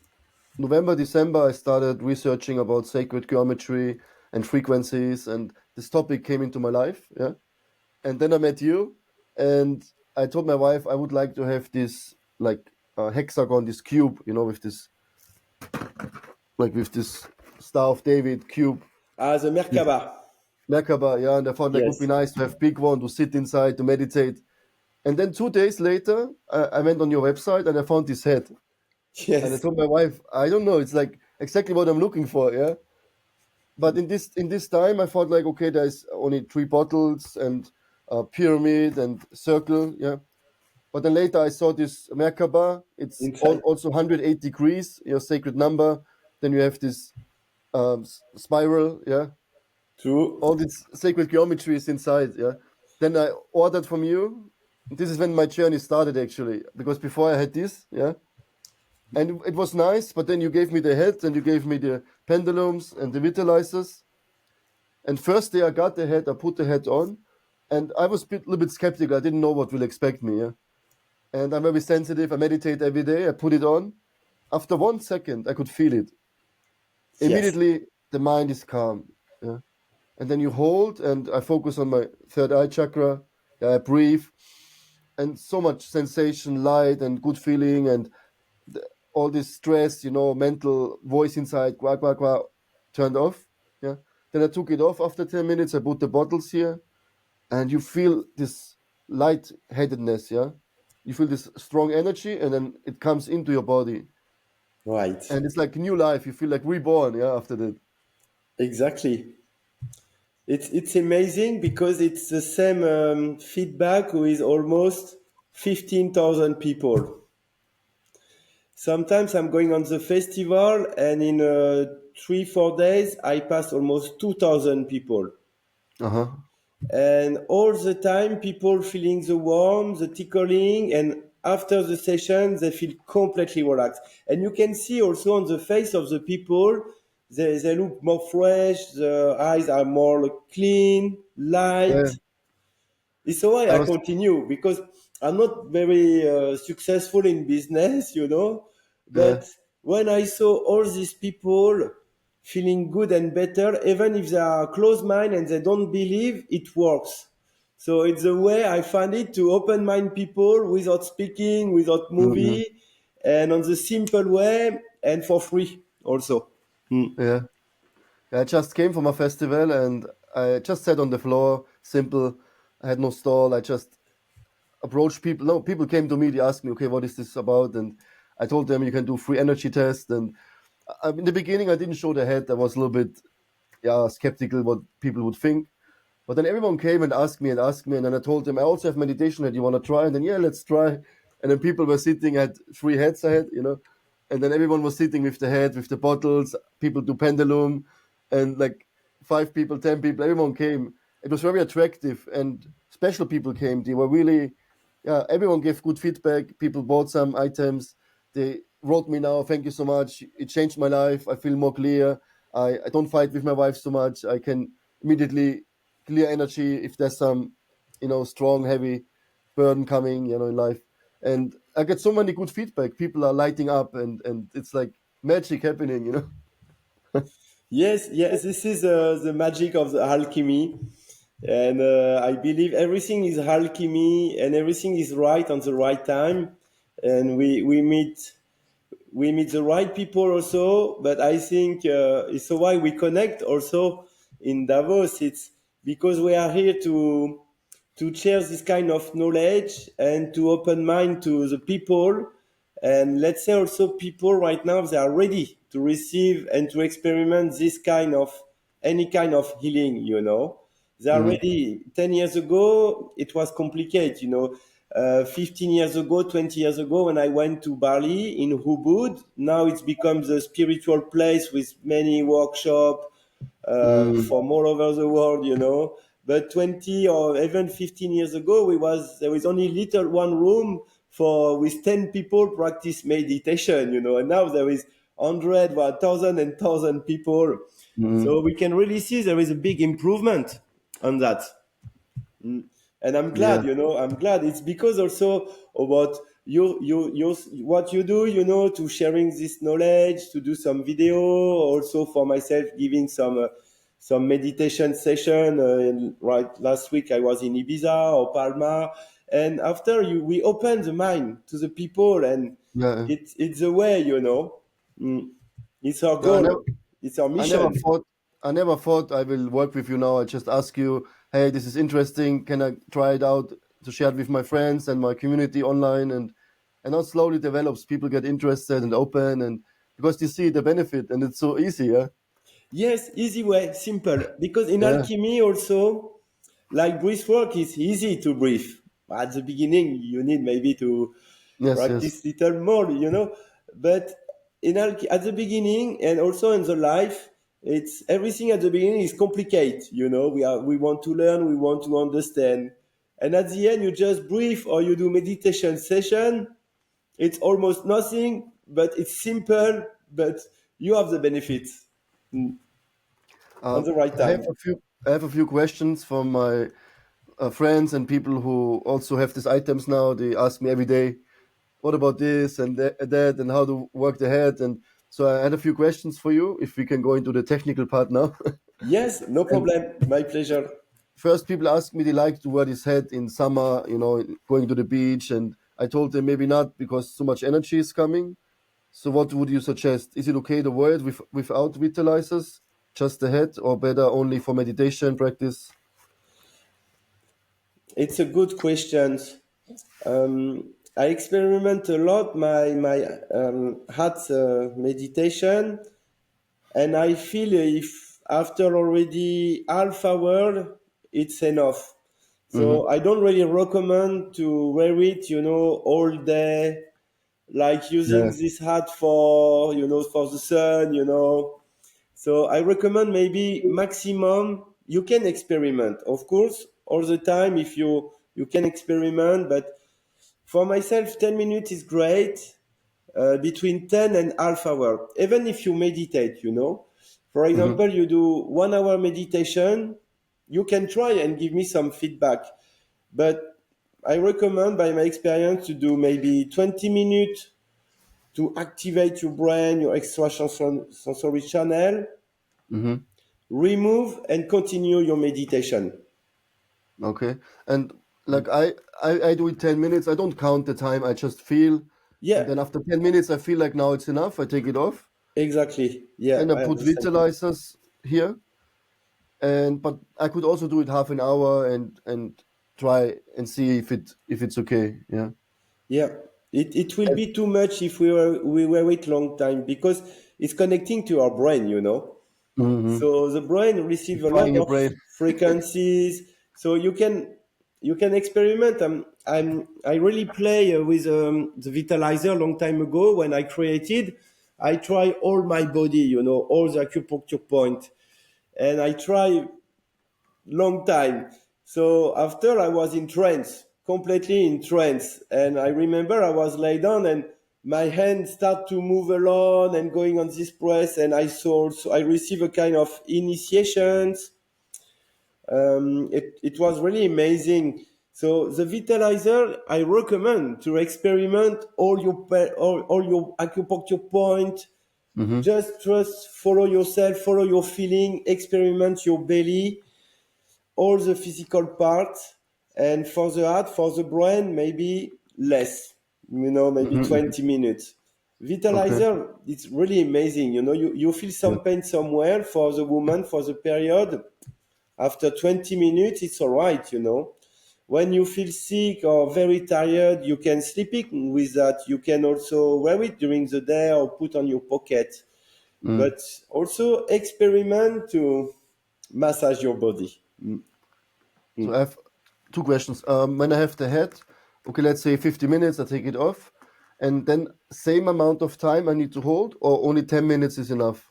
November, December, I started researching about sacred geometry and frequencies, and this topic came into my life. Yeah, and then I met you, and I told my wife I would like to have this like hexagon, this cube, with this Star of David cube. The This Merkaba. Merkaba, yeah, and I thought like would be Yes. nice to have big one to sit inside to meditate. And then 2 days later, I went on your website and I found this head. And I Yes. told my wife, I don't know, it's like exactly what I'm looking for, yeah. But in this time, I thought like, okay, there's only three bottles and a pyramid and circle, yeah. But then later I saw this Merkaba. It's Inside. also 108 degrees, your sacred number. Then you have this spiral, yeah. True. All these sacred geometries inside, yeah. Then I ordered from you. This is when my journey started actually, because before I had this, yeah, and it was nice. But then you gave me the head, and you gave me the pendulums and the vitalizers. And first day I got the head, I put the head on, and I was a little bit skeptical. I didn't know what will expect me, yeah. And I'm very sensitive. I meditate every day. I put it on. After 1 second, I could feel it. Yes. Immediately, the mind is calm. Yeah. And then you hold, and I focus on my third eye chakra. Yeah, I breathe, and so much sensation, light, and good feeling, and all this stress, mental voice inside, quack, quack, quack, turned off. Yeah. Then I took it off after 10 minutes. I put the bottles here, and you feel this light-headedness. Yeah. You feel this strong energy, and then it comes into your body. Right. And it's like new life. You feel like reborn, yeah, after that. Exactly. It's amazing because it's the same feedback with almost 15,000 people. Sometimes I'm going on the festival and in 3 4 days I pass almost 2,000 people. Uh-huh. And all the time people feeling the warmth, the tickling, and after the session they feel completely relaxed. And you can see also on the face of the people, they look more fresh, the eyes are more clean, Yeah. light. It's why I I was continue because I'm not very successful in business, yeah, but when I saw all these people feeling good and better, even if they are closed mind and they don't believe, it works. So it's a way I find it to open mind people without speaking, without mm, movie, and on the simple way and for free also. Mm. yeah. Yeah, I just came from a festival and I just sat on the floor, simple. I had no stall. I just approached people. No, people came to me. They asked me, okay, what is this about? And I told them you can do free energy test. And in the beginning, I didn't show the head. I was a little bit, yeah, skeptical what people would think. But then everyone came and asked me, and then I told them I also have meditation that you want to try, and then yeah, let's try. And then people were sitting at three heads ahead, and then everyone was sitting with the head, with the bottles. People do pendulum, and like 5 people, 10 people, everyone came. It was very attractive, and special people came. They were really, yeah. Everyone gave good feedback. People bought some items. They wrote me now, thank you so much. It changed my life. I feel more clear. I don't fight with my wife so much. I can immediately clear energy if there's some strong heavy burden coming in life. And I get so many good feedback. People are lighting up, and it's like magic happening. Yes, yes, this is the magic of the alchemy. And I believe everything is alchemy and everything is right on the right time. And we meet the right people also, but I think it's why we connect also in Davos. It's because we are here to share this kind of knowledge and to open mind to the people. And let's say also people right now, they are ready to receive and to experiment this kind of any kind of healing. They are Mm, ready. 10 years ago, it was complicated. 15 years ago, 20 years ago, when I went to Bali in Ubud, now it's become the spiritual place with many workshops mm, from all over the world. But 20 or even 15 years ago, there was only little one room for with 10 people practice meditation. And now there is 100, 1,000 and 1,000 people. mm. So we can really see there is a big improvement on that. Mm. And I'm Yeah, glad. I'm glad. It's because also about what you do, to sharing this knowledge, to do some video, also for myself, giving some meditation session. Right last week I was in Ibiza or Palma, and after we open the mind to the people, and yeah. it's the way. Mm. It's our Yeah, I never, goal. It's our I never mission. thought I never thought I will work with you now. I just ask you, hey, this is interesting. Can I try it out to share it with my friends and my community online? And now slowly develops. People get interested and open, and because they see the benefit, and it's so easy. Yeah, Yes, easy way, simple. Because in yeah, alchemy also, like breathwork is easy to breathe. At the beginning, you need maybe to yes, yes, practice little more, But at the beginning and also in the life, it's everything at the beginning is complicated. We want to learn, we want to understand, and at the end, you just breathe or you do meditation session. It's almost nothing, but it's simple. But you have the benefits on Uh, the right I have time. a few. I have a few questions from my friends and people who also have these items now. They ask me every day, "What about this and that, and how to work the head?" And so I had a few questions for you. If we can go into the technical part now. Yes, no And problem. My pleasure. first, people ask me they like to wear this hat in summer, going to the beach, and I told them maybe not because so much energy is coming. So, what would you suggest? Is it okay to wear it without vitalizers, just the hat, or better only for meditation practice? It's a good question. I experiment a lot my heart meditation, and I feel if after already half hour, it's enough. Mm-hmm. So I don't really recommend to wear it, all day, like using Yeah. this hat for the sun. So I recommend maybe maximum you can experiment, of course, all the time if you can experiment, but for myself 10 minutes is great, between 10 and half hour. Even if you meditate, For Mm-hmm. example, you do 1 hour meditation, you can try and give me some feedback. But I recommend by my experience to do maybe 20 minutes to activate your brain, your extrasensory channel, Mm-hmm. remove and continue your meditation. Okay. And like I do it 10 minutes. I don't count the time. I just feel, and Yeah, then after 10 minutes, I feel like now it's enough. I take it off, exactly. Yeah, and I I have put the same thing. vitalizers here. And but I could also do it half an hour and try and see if it's okay. Yeah. Yeah, it will And, be too much if we wear it long time because it's connecting to our brain. hmm So the brain receives a lot Frying your of brain. frequencies. So you can experiment. I really play with the Vitalizer a long time ago when I created. I try all my body, all the acupuncture point, and I try long time. So after I was in trance, completely in trance, and I remember I was laid down and my hand start to move along and going on this press, and I saw also I received a kind of initiations. It was really amazing. So the vitalizer, I recommend to experiment all your acupuncture point. Hmm. Just trust, follow yourself, follow your feeling, experiment your belly, all the physical parts, and for the heart, for the brain, maybe less, maybe Hmm. 20 minutes. Okay. Vitalizer, it's really amazing. You feel Yeah. some pain somewhere for the woman, for the period. After 20 minutes, it's all right. When you feel sick or very tired, you can sleep it with that. You can also wear it during the day or put on your pocket. Mm. But also experiment to massage your body. So I have two questions. When I have the head, okay, let's say 50 minutes, I take it off, and then same amount of time I need to hold, or only 10 minutes is enough.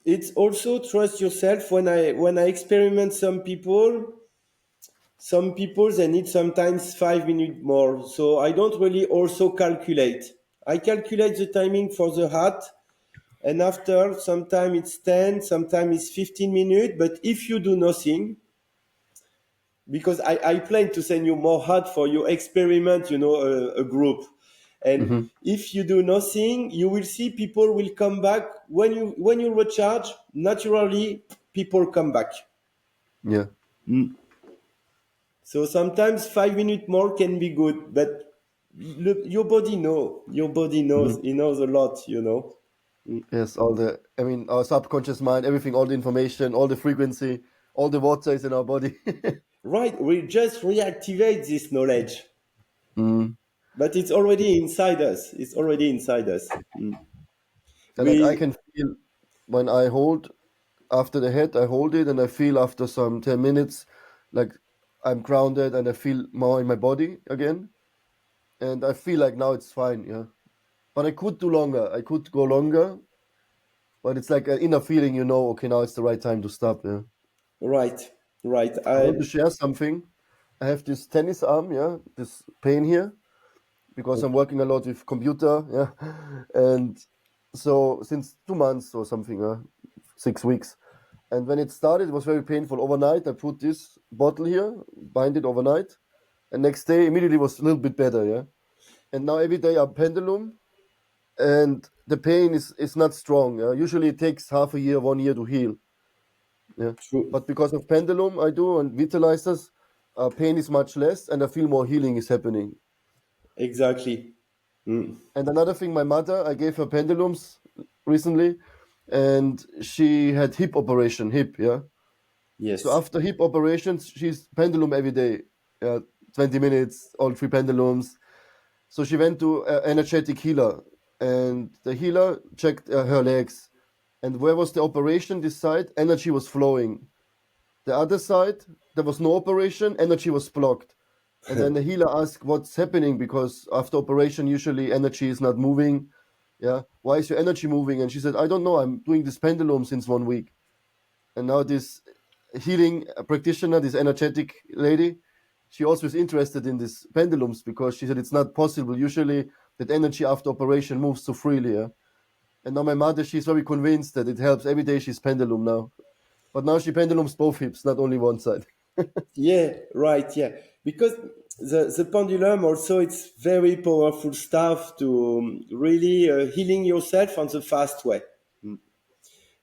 It's also trust yourself. When I experiment some people they need sometimes 5 minutes more, so I don't really also calculate. I calculate the timing for the heart, and after sometimes it's 10, sometimes it's 15 minutes. But if you do nothing, because I plan to send you more heart for your experiment, a group. And Hmm. if you do nothing, you will see people will come back when you recharge. Naturally, people come back. Yeah. So sometimes 5 minutes more can be good, but look, your body knows. Hmm. He knows a lot. Yes, I mean, our subconscious mind, everything, all the information, all the frequency, all the water is in our body. Right, we just reactivate this knowledge, Mm. but it's already inside us. It's already inside us. And like I We can feel when I hold after the head, I hold it and I feel after some 10 minutes like I'm grounded and I feel more in my body again. And I feel like now it's fine, yeah. But I could do longer. I could go longer, but it's like an inner feeling, okay, now it's the right time to stop, yeah. right, right. I want to share something. I have this tennis arm, yeah, this pain here because I'm working a lot with computer, yeah. And so since 2 months or something, 6 weeks. And when it started, it was very painful. Overnight, I put this bottle here, bind it overnight, and next day immediately was a little bit better, yeah. And now every day I pendulum, and the pain is not strong. Yeah? Usually it takes half a year, 1 year to heal. Yeah, True. but because of pendulum I do and vitalizers, pain is much less, and I feel more healing is happening. Exactly. And another thing, my mother, I gave her pendulums recently, and she had hip operation, hip, yeah. So Yes. after hip operations, she's pendulum every day, yeah, 20 minutes, all three pendulums. So she went to an energetic healer, and the healer checked her legs. And where was the operation? This side, energy was flowing. The other side, there was no operation, energy was blocked. And then the healer asked what's happening, because after operation, usually energy is not moving. Yeah, why is your energy moving? And she said, I don't know. I'm doing this pendulum since 1 week. And now this healing practitioner, this energetic lady, she also is interested in these pendulums because she said it's not possible usually that energy after operation moves so freely. Yeah? And now my mother, she's very convinced that it helps. Every day she's pendulum now. But now she pendulums both hips, not only one side. Yeah, right, yeah. Because the pendulum also, it's very powerful stuff to really healing yourself on the fast way.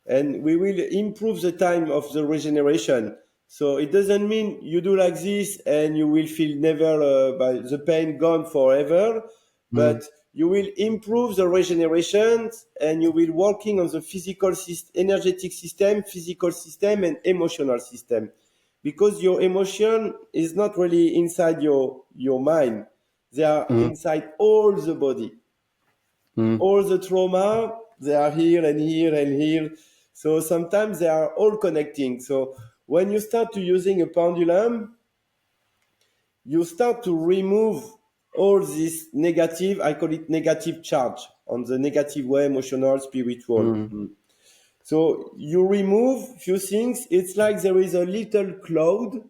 And we will improve the time of the regeneration. So it doesn't mean you do like this and you will feel never by the pain gone forever, Mm, but you will improve the regeneration and you will working on the physical energetic system, physical system, and emotional system, because your emotion is not really inside your mind; they are mm, inside all the body, mm, all the trauma, they are here and here and here. So sometimes they are all connecting. So when you start to using a pendulum, you start to remove all this negative, I call it negative charge, on the negative way, emotional, spiritual. mm, So you remove few things. It's like there is a little cloud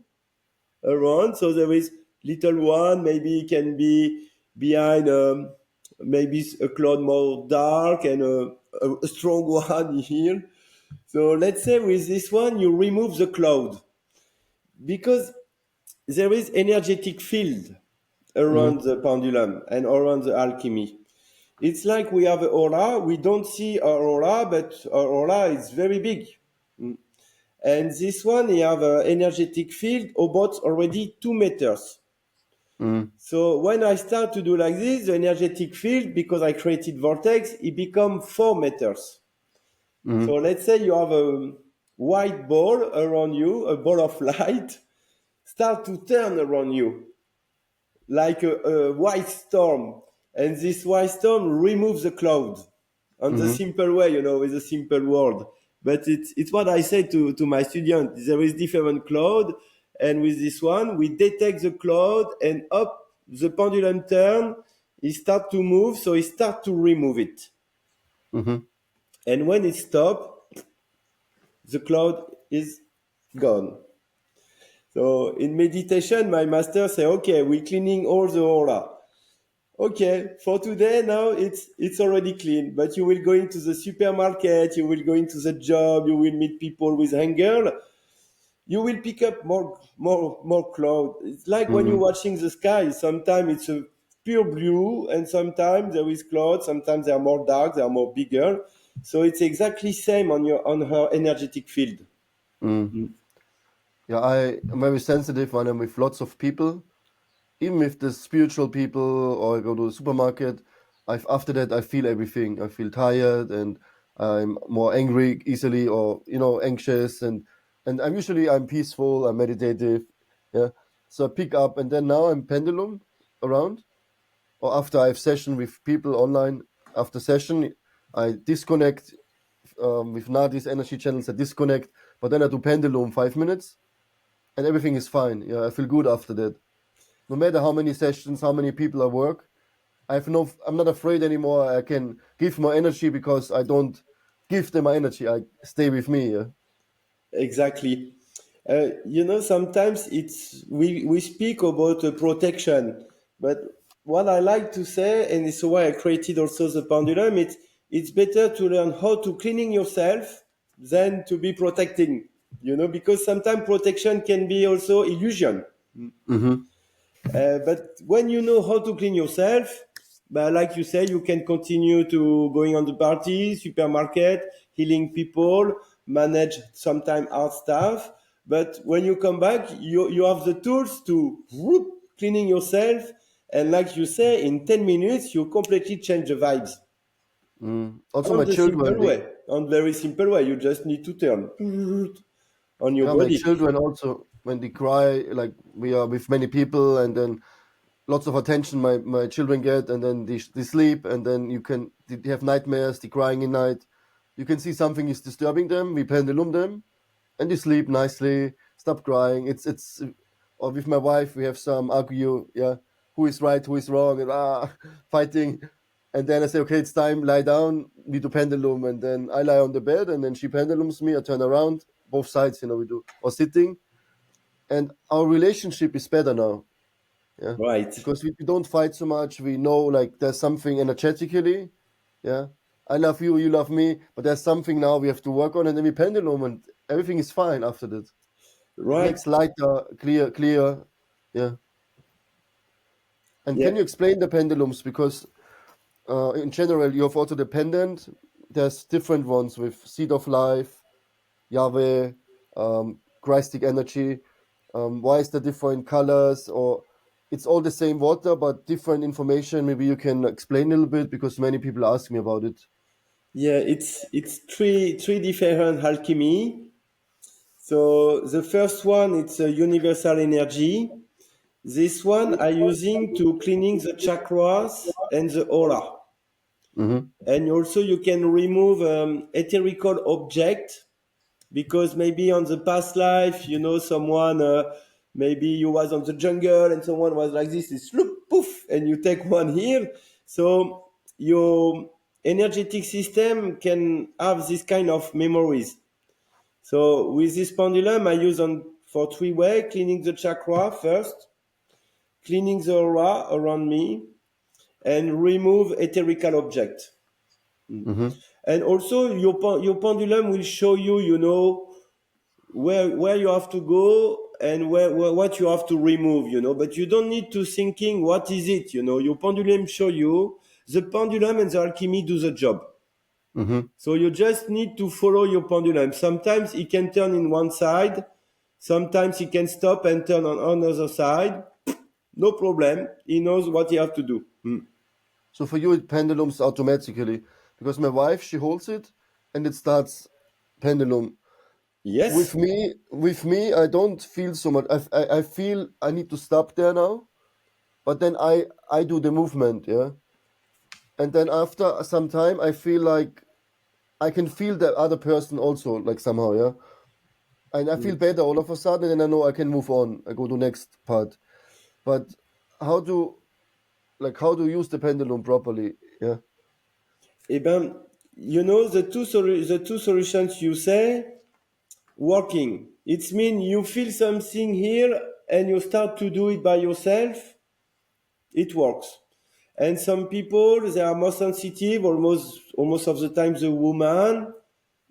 around. So there is little one, maybe it can be behind maybe a cloud more dark and a strong one here. So let's say with this one, you remove the cloud because there is energetic field mm, around the pendulum and around the alchemy. It's like we have an aura. We don't see our aura, but our aura is very big. And this one, you have an energetic field about already 2 meters. mm, So when I start to do like this, the energetic field, because I created vortex, it become 4 meters. So mm, let's say you have a white ball around you, a ball of light, start to turn around you like a white storm. And this white storm removes the cloud on the mm, simple way, with a simple word. But it's what I say to my students. There is different cloud. And with this one, we detect the cloud and up the pendulum turn, it start to move. So it start to remove it. mhm, And when it stop, the cloud is gone. So in meditation, my master say, okay, we're cleaning all the aura. Okay, for today now it's already clean, but you will go into the supermarket, you will go into the job, you will meet people with anger, you will pick up more cloud. It's like when you're mm, watching the sky. Sometimes it's a pure blue, and sometimes there is cloud. Sometimes they are more dark, they are more bigger. So it's exactly same on her energetic field. mm. Yeah, I'm very sensitive when I'm with lots of people, even with the spiritual people, or I go to the supermarket. After that I feel everything. I feel tired, and I'm more angry easily, or anxious, and I'm peaceful, I'm meditative, yeah. So I pick up, and then now I'm pendulum around, or after I have session with people online. After session, I disconnect with Nadi's energy channels. I disconnect, but then I do pendulum 5 minutes, and everything is fine. Yeah, I feel good after that. No matter how many sessions, how many people I work, I'm not afraid anymore. I can give more energy because I don't give them my energy. I stay with me. Yeah. Exactly. Sometimes we speak about protection, but what I like to say, and it's why I created also the pendulum. It's better to learn how to cleaning yourself than to be protecting. Because sometimes protection can be also illusion. Mm-hmm. But when you know how to clean yourself, but like you say, you can continue to going on the party, supermarket, healing people, manage sometime art stuff. But when you come back, you have the tools to cleaning yourself. And like you say, in 10 minutes, you completely change the vibes. Also, On my the simple children, they way, on very simple way, you just need to turn on your yeah, my body. children also when they cry, like we are with many people, and then lots of attention my children get, and then they sleep, and then they have nightmares, they crying in night. You can see something is disturbing them. We pendulum them, and they sleep nicely, stop crying. It's or with my wife we have some argue, yeah, who is right, who is wrong, and fighting. And then I say, okay, it's time, lie down, we do pendulum, and then I lie on the bed, and then she pendulums me. I turn around, both sides, we do, or sitting, and our relationship is better now, yeah, Right. because we don't fight so much. We know, like, there's something energetically, yeah. I love you, you love me, but there's something now we have to work on, and then we pendulum, and everything is fine after that. It Right. makes lighter, clear, yeah. And Yeah. can you explain the pendulums? Because in general, you have also the pendant. There's different ones with seed of life, Yahweh, Christic energy. Why is there different colors? Or it's all the same water, but different information. Maybe you can explain a little bit because many people ask me about it. Yeah, it's three different alchemy. So the first one, it's a universal energy. This one I using to cleaning the chakras and the aura. Mm-hmm. And also you can remove etherical object because maybe on the past life, someone, maybe you was on the jungle and someone was like this, it's look, poof, and you take one here. So your energetic system can have this kind of memories. So with this pendulum, I use on for three way, cleaning the chakra first, cleaning the aura around me, and remove etherical object. Mm-hmm. And also your pendulum will show you, where you have to go and where what you have to remove, but you don't need to thinking what is it, your pendulum show you. The pendulum and the alchemy do the job. Mm-hmm. So you just need to follow your pendulum. Sometimes it can turn in one side, sometimes it can stop and turn on another side. No problem, he knows what he have to do. So for you, it pendulums automatically because my wife, she holds it and it starts pendulum. Yes. With me, I don't feel so much. I feel I need to stop there now, but then I do the movement, yeah, and then after some time, I feel like I can feel the other person also, like somehow, yeah, and I feel better all of a sudden, and then I know I can move on. I go to next part. But how to how to use the pendulum properly? Yeah. Eh ben, the two solutions you say working. It means you feel something here and you start to do it by yourself. It works. And some people they are more sensitive, almost of the time the woman.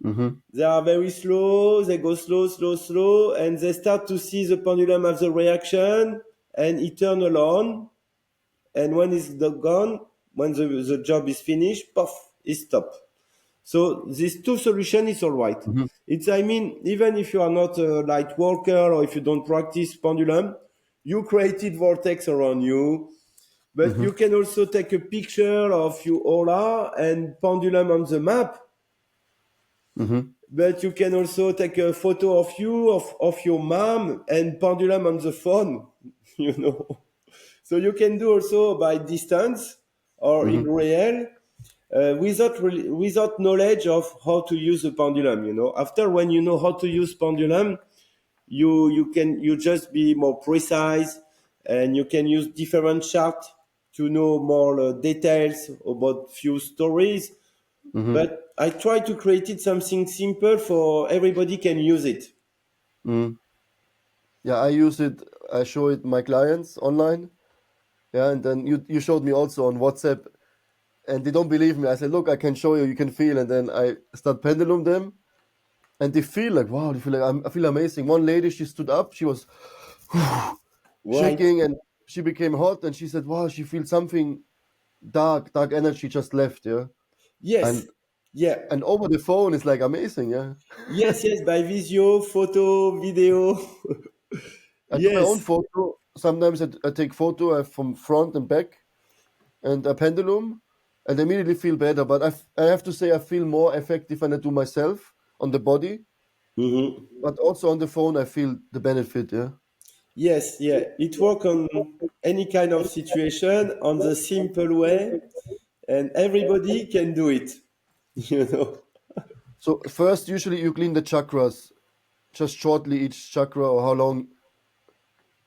Mm-hmm. They are very slow. They go slow, slow, slow, and they start to see the pendulum have the reaction, and it turn alone. And when it's gone, when the job is finished, puff, it stop. So these two solution is all right. Mm-hmm. It's I mean even if you are not a light worker or if you don't practice pendulum, you created vortex around you. But Mm-hmm. you can also take a picture of your aura and pendulum on the map. Mm-hmm. But you can also take a photo of you, of your mom, and pendulum on the phone, you know. So you can do also by distance or in Mm-hmm. real, without knowledge of how to use the pendulum, you know. After, when you know how to use pendulum, you just be more precise, and you can use different chart to know more details about few stories. Mm-hmm. But I try to create it something simple for everybody can use it. Mm. Yeah, I use it. I show it my clients online. Yeah, and then you showed me also on WhatsApp, and they don't believe me. I said, look, I can show you. You can feel, and then I start pendulum them, and they feel like wow. They feel like I feel amazing. One lady, she stood up. She was Right. shaking, and she became hot, and she said, wow, she feels something dark energy just left. Yeah, Yes. and Yeah. and over the phone it's like amazing. Yeah, Yes, by visio, photo, video. I do my own Yes. photo. Sometimes I take photo from front and back and a pendulum, and I immediately feel better. But I have to say I feel more effective when I do myself on the body, Hmm. but also on the phone I feel the benefit. Yeah. Yes, yeah. It work on any kind of situation on the simple way, and everybody can do it. You know. So first, usually you clean the chakras, just shortly each chakra, or how long,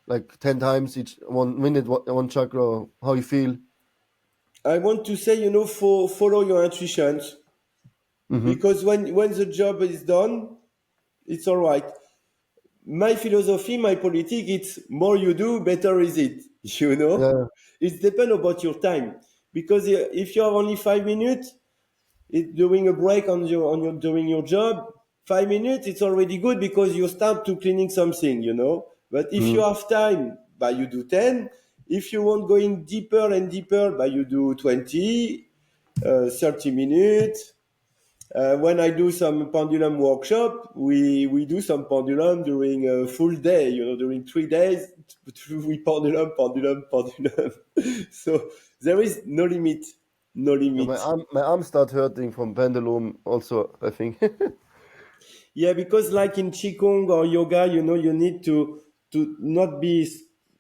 like 10 times each, 1 minute, one chakra, or how you feel. I want to say, you know, follow your intuitions, Mm-hmm. because when the job is done, it's all right. My philosophy, my politic, it's more you do, better is it. You know, Yeah. it depends about your time, because if you have only 5 minutes, doing a break on your doing your job, 5 minutes, it's already good because you start to cleaning something, you know. But if you Mm-hmm. have time, but you do 10. If you want going deeper and deeper, but you do 20, 30 minutes. When I do some pendulum workshop, we do some pendulum during a full day, you know, during 3 days. We pendulum. So there is no limit, no Yeah, limit. my arm start hurting from pendulum also, I think. Yeah, because like in Qigong or yoga, you know, you need to not be,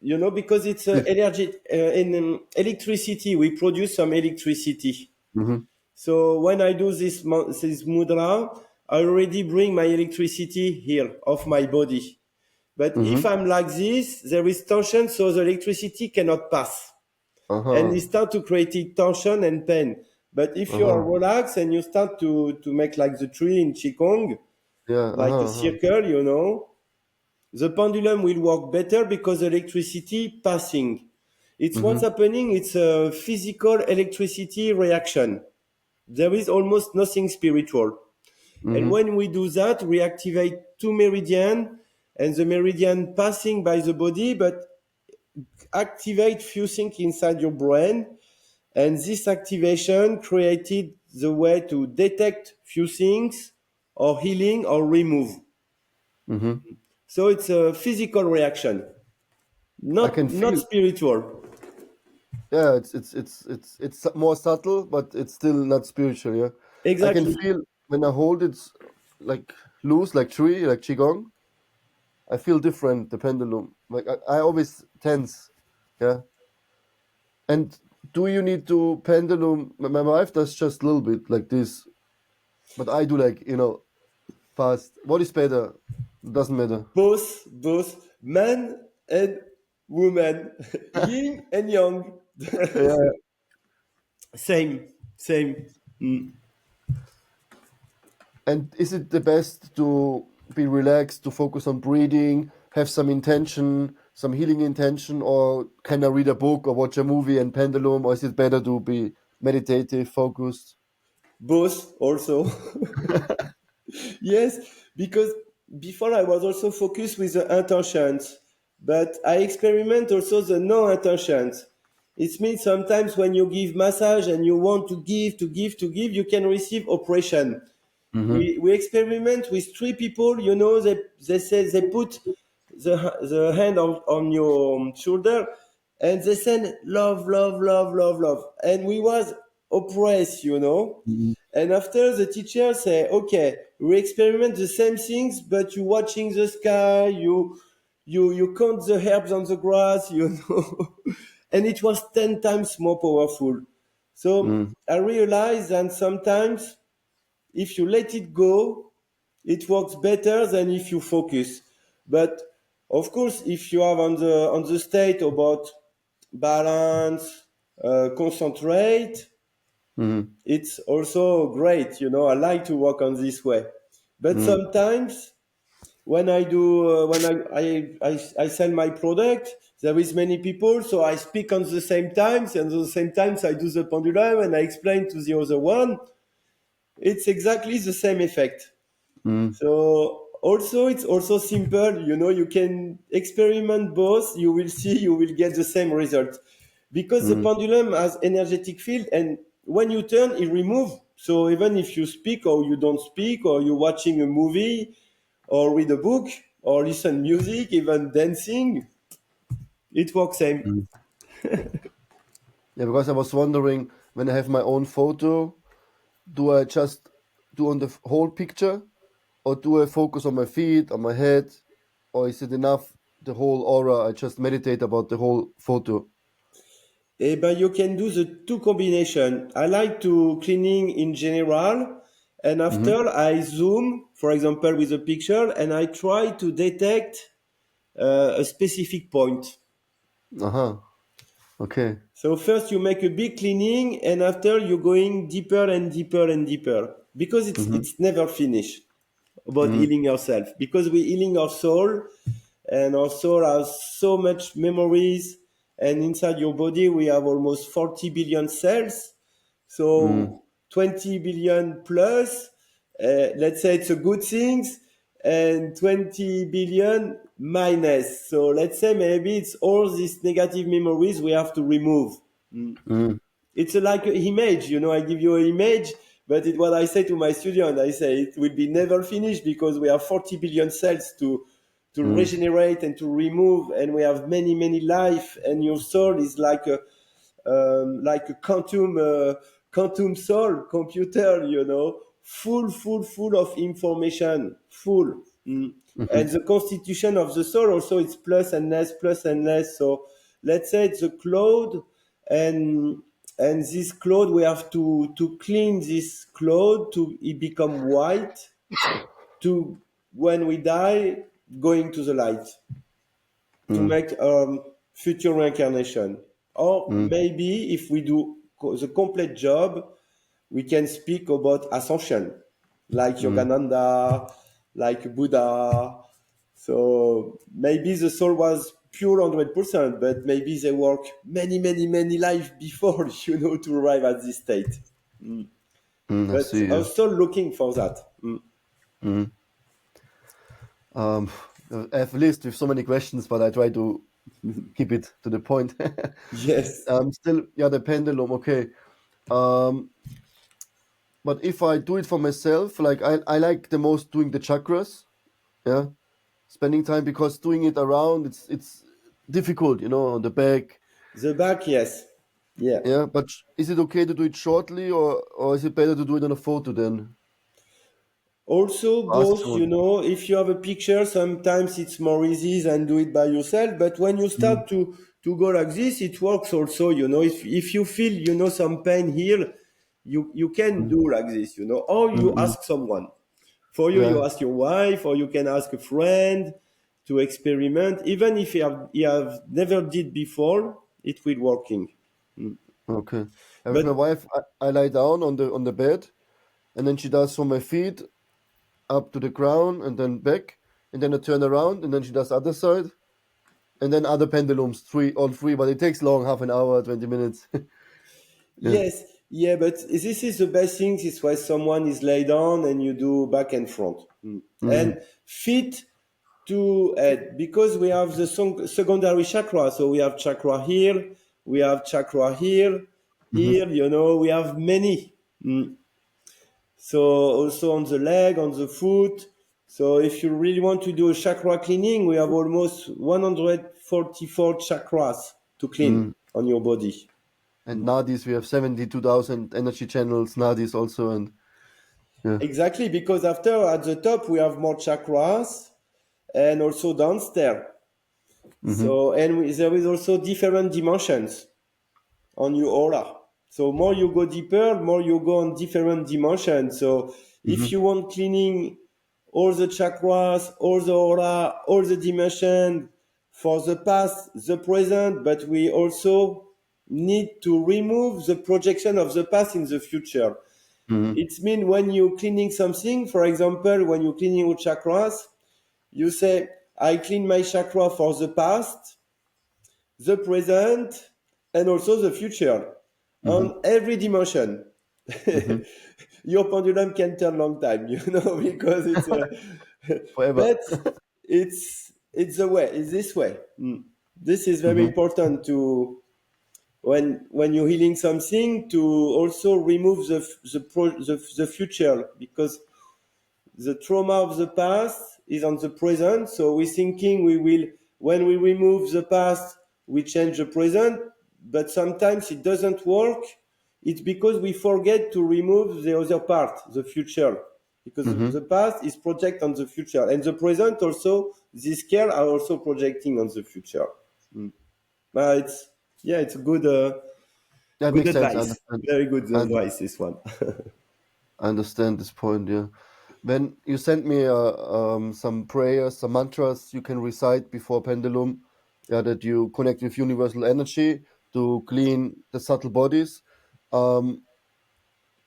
you know, because it's Stiff. energy, in electricity. We produce some electricity. Mm-hmm. So when I do this mudra, I already bring my electricity here of my body. But if Mm-hmm. I'm like this, there is tension, so the electricity cannot pass, and it Uh-huh. start to create tension and pain. But if you are Uh-huh. relaxed and you start to make like the tree in Qigong, Yeah. like a Uh-huh. Uh-huh. circle, you know, the pendulum will work better because electricity passing. It's what's Mm-hmm. happening. It's a physical electricity reaction. There is almost nothing spiritual. And Mm-hmm. when we do that, we activate two meridian, and the meridian passing by the body, but activate few things inside your brain. And this activation created the way to detect few things or healing or remove. Mm-hmm. So it's a physical reaction, I can not feel. spiritual. Yeah, it's more subtle, but it's still not spiritual. Yeah, I can Exactly. feel when I hold it like loose, like tree, like qigong. I feel different. The pendulum, like I always tense. Yeah, and do you need to pendulum? My wife does just a little bit like this, but I do like fast. What is better? Doesn't matter. Both man and woman, yin and yang. Yeah. Same. Mm. And is it the best to be relaxed, to focus on breathing, have some intention, some healing intention, or can I read a book or watch a movie and pendulum, or is it better to be meditative, focused? Both also. Yes, because before I was also focused with the intentions, but I experiment also the no intentions. It means sometimes when you give massage and you want to give, you can receive oppression. Mm-hmm. We experiment with three people, you know, they say they put the hand on your shoulder, and they send love, love, love, love, love. And we was oppressed, you know. And after the teacher say, okay, we experiment the same things, but you watching the sky, you count the herbs on the grass, you know, and it was 10 times more powerful. So Mm, I realized that sometimes if you let it go, it works better than if you focus. But of course, if you have on the state about balance, concentrate, mm, it's also great. You know, I like to work on this way. But mm, sometimes when I do when I sell my product, there is many people, so I speak on the same times, and at the same times I do the pendulum and I explain to the other one. It's exactly the same effect. mm, So also it's also simple, you know, you can experiment both, you will see you will get the same result. Because the mm, pendulum has energetic field and when you turn it remove. So even if you speak or you don't speak or you're watching a movie or read a book or listen music, even dancing, it works same. mm. Yeah, because I was wondering when I have my own photo, do I just do on the whole picture, or do I focus on my feet, on my head, or is it enough the whole aura? I just meditate about the whole photo. But you can do the two combination. I like to cleaning in general, and Mm-hmm. after I zoom, for example, with a picture, and I try to detect a specific point. Uh-huh. Okay. So first you make a big cleaning, and after you're going deeper and deeper and deeper because Mm-hmm. it's never finished about Mm, healing yourself because we're healing our soul and our soul has so much memories and inside your body we have almost 40 billion cells mm, so 20 billion plus let's say it's a good things and 20 billion minus so let's say maybe it's all these negative memories we have to remove. mm, It's like an image, you know, I give you an image, but it's what I say to my student. I say it will be never finished because we have 40 billion cells to mm, regenerate and to remove, and we have many, many life, and your soul is like a quantum soul computer, you know, full of information, full. mm-hmm. And the constitution of the soul also it's plus and less. So let's say it's a cloud, and this cloud we have to clean this cloud to it become white to when we die going to the light to Mm, make future reincarnation. Or mm, maybe if we do the complete job, we can speak about ascension, like mm, Yogananda, like Buddha. So maybe the soul was pure 100%, but maybe they work many, many, many lives before, you know, to arrive at this state. I But see. Yeah. I'm still looking for that. Mm. Um, I have a list with so many questions, but I try to keep it to the point. Yes. Still, yeah, the pendulum. Okay. Um, but if I do it for myself, like I like the most doing the chakras. Yeah, spending time because doing it around it's difficult, on the back. The back, yes. Yeah. Yeah, but is it okay to do it shortly, or is it better to do it on a photo then? Also, Ask both, you someone. know, if you have a picture, sometimes it's more easy than do it by yourself. But when you Mm, start to go like this, it works also, you know, if you feel, you know, some pain here, you can mm, do like this, you know, or mm, you mm. ask someone. For you, Yeah. you ask your wife, or you can ask a friend to experiment. Even if you have never did before, it will working. Okay. And with my But wife, I lie down on the bed, and then she does from my feet up to the ground, and then back, and then I turn around, and then she does the other side, and then other pendulums, all three. But it takes long, half an hour, 20 minutes. Yeah. yes, yeah, but this is the best thing is why someone is laid on and you do back and front. Mm, And feet to head because we have the secondary chakra. So we have chakra here, we have chakra here, mm-hmm, here, you know, we have many. So also on the leg, on the foot. So if you really want to do a chakra cleaning, we have almost 144 chakras to clean mm. on your body. And nadis, we have 72,000 energy channels, nadis also, and Yeah. Exactly, because after at the top we have more chakras and also downstairs. Mm-hmm. So, and there is also different dimensions on your aura. So more you go deeper, more you go on different dimensions. So if Mm-hmm. you want cleaning all the chakras, all the aura, all the dimension for the past, the present, but we also need to remove the projection of the past in the future. Mm-hmm. It means when you're cleaning something, for example, when you're cleaning your chakras, you say, I clean my chakra for the past, the present, and also the future Mm-hmm. on every dimension. Mm-hmm. Your pendulum can turn long time, because it's a, Forever. but it's the way, it's this way. This is very Mm-hmm. important to when you're healing something to also remove the future, because the trauma of the past is on the present. So we're thinking we will, when we remove the past, we change the present, but sometimes it doesn't work. It's because we forget to remove the other part, the future, because Mm-hmm. the past is project on the future, and the present also. These care are also projecting on the future. But it's, yeah, it's a That good makes sense. I advice, understand. very good I under- advice. This one. I understand this point. Yeah. When you sent me some prayers, some mantras you can recite before pendulum, yeah, that you connect with universal energy to clean the subtle bodies. Um,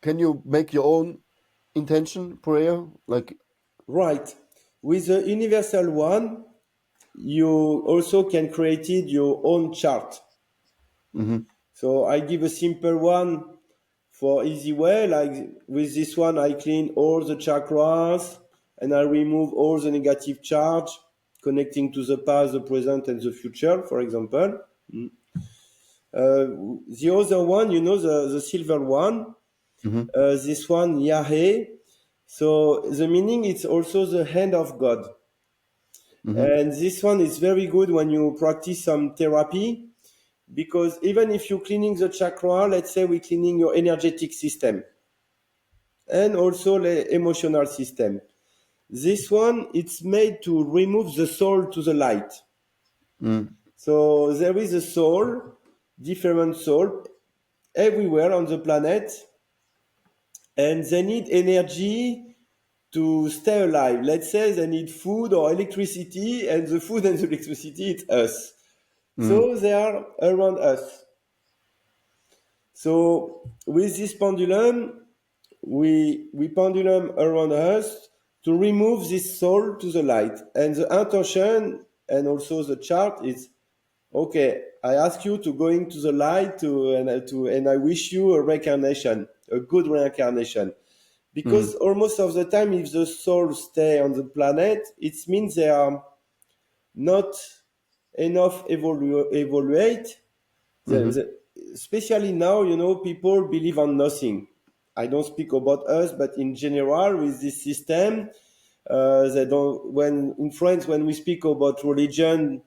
can you make your own intention prayer? Like, Right. With the universal one, you also can create it your own chart. mm-hmm. So I give a simple one for easy way. Like with this one, I clean all the chakras and I remove all the negative charge connecting to the past, the present, and the future, for example. The other one, the silver one, Mm-hmm. this one, Yahweh. So the meaning it's also the hand of God. Mm-hmm. And this one is very good when you practice some therapy, because even if you're cleaning the chakra, let's say we're cleaning your energetic system and also the emotional system. This one, it's made to remove the soul to the light. Mm-hmm. So there is a soul, different soul everywhere on the planet, and they need energy to stay alive. Let's say they need food or electricity, and the food and the electricity, it's us. Mm-hmm. So they are around us. So with this pendulum, we pendulum around us to remove this soul to the light. And the intention and also the chart is, okay, I ask you to go into the light and I wish you a reincarnation, a good reincarnation. Because Mm-hmm. almost of the time, if the soul stay on the planet, it means they are not enough evaluate. Mm-hmm. Especially now, people believe on nothing. I don't speak about us, but in general, with this system, they don't. When in France, when we speak about religion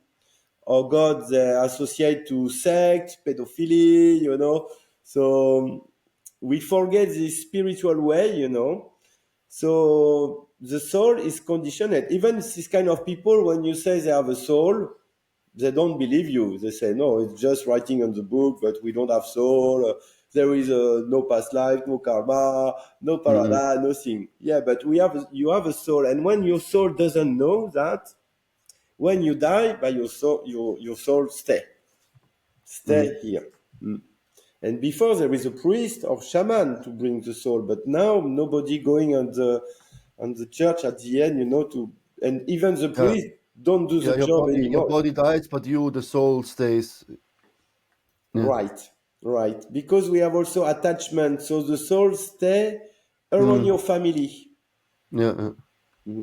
or God, they associate to sex, pedophilia. So we forget this spiritual way. So the soul is conditioned. Even this kind of people, when you say they have a soul, they don't believe you. They say, no, it's just writing on the book, but we don't have soul. There is no past life, no karma, no Mm-hmm. paradise, nothing. Yeah, but you have a soul. And when your soul doesn't know that, when you die, by your soul stay Mm-hmm. here. And before there is a priest or shaman to bring the soul, but now nobody going on the church at the end, and even the Yeah. priest don't do Yeah. the job Your anymore. body dies, but you, the soul, stays. Yeah. Right, right. Because we have also attachment, so the soul stay around Mm. your family. Yeah. Yeah.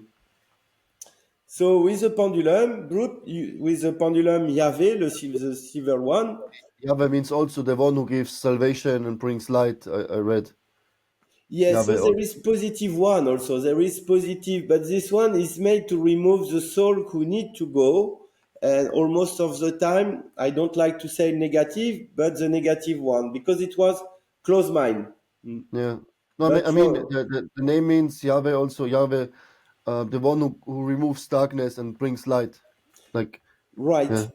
So with the pendulum group, with the pendulum Yahweh, the silver one, Yahweh means also the one who gives salvation and brings light. I read yes. So Yahweh there is also. positive one also. There is positive, but this one is made to remove the soul who need to go. And almost of the time, I don't like to say negative, but the negative one because it was close mind. Yeah. No, But I mean for the name means Yahweh also. Yahweh, the one who removes darkness and brings light. Like, right, yeah,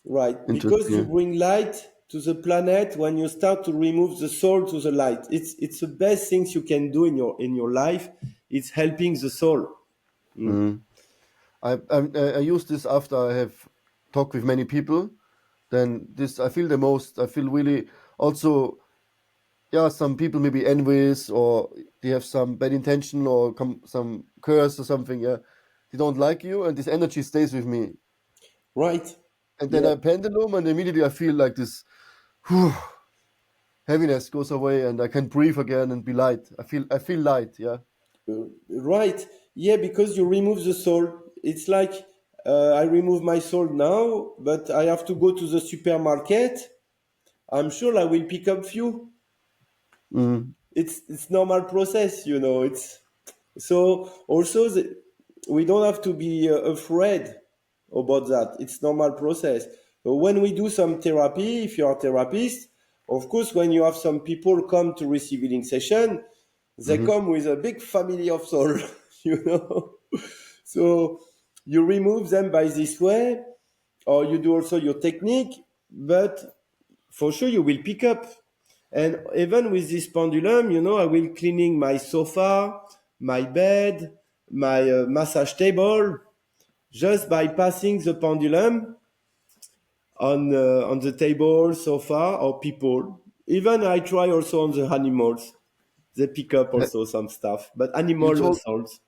right, interesting. because you Yeah. bring light to the planet when you start to remove the soul to the light. It's the best things you can do in your life. It's helping the soul. Mm. Mm. I use this after I have talked with many people. Then this I feel the most. I feel really also. Yeah, some people may be envious or they have some bad intention or some curse or something. Yeah, they don't like you, and this energy stays with me. Right. And then Yeah. I pendulum, and immediately I feel like this whew, heaviness goes away, and I can breathe again and be light. I feel light. Yeah. Right. Yeah, because you remove the soul. It's like I remove my soul now, but I have to go to the supermarket. I'm sure I will pick up few. Mm. It's normal process, you know. It's so also we don't have to be afraid about that. It's normal process. So when we do some therapy, if you are a therapist, of course, when you have some people come to receive healing session, they Hmm. come with a big family of soul, you know. So you remove them by this way, or you do also your technique, but for sure you will pick up. And even with this pendulum, you know, I will cleaning my sofa, my bed, my massage table, just by passing the pendulum on the table, sofa, or people. Even I try also on the animals. They pick up also some stuff, but You animal told souls.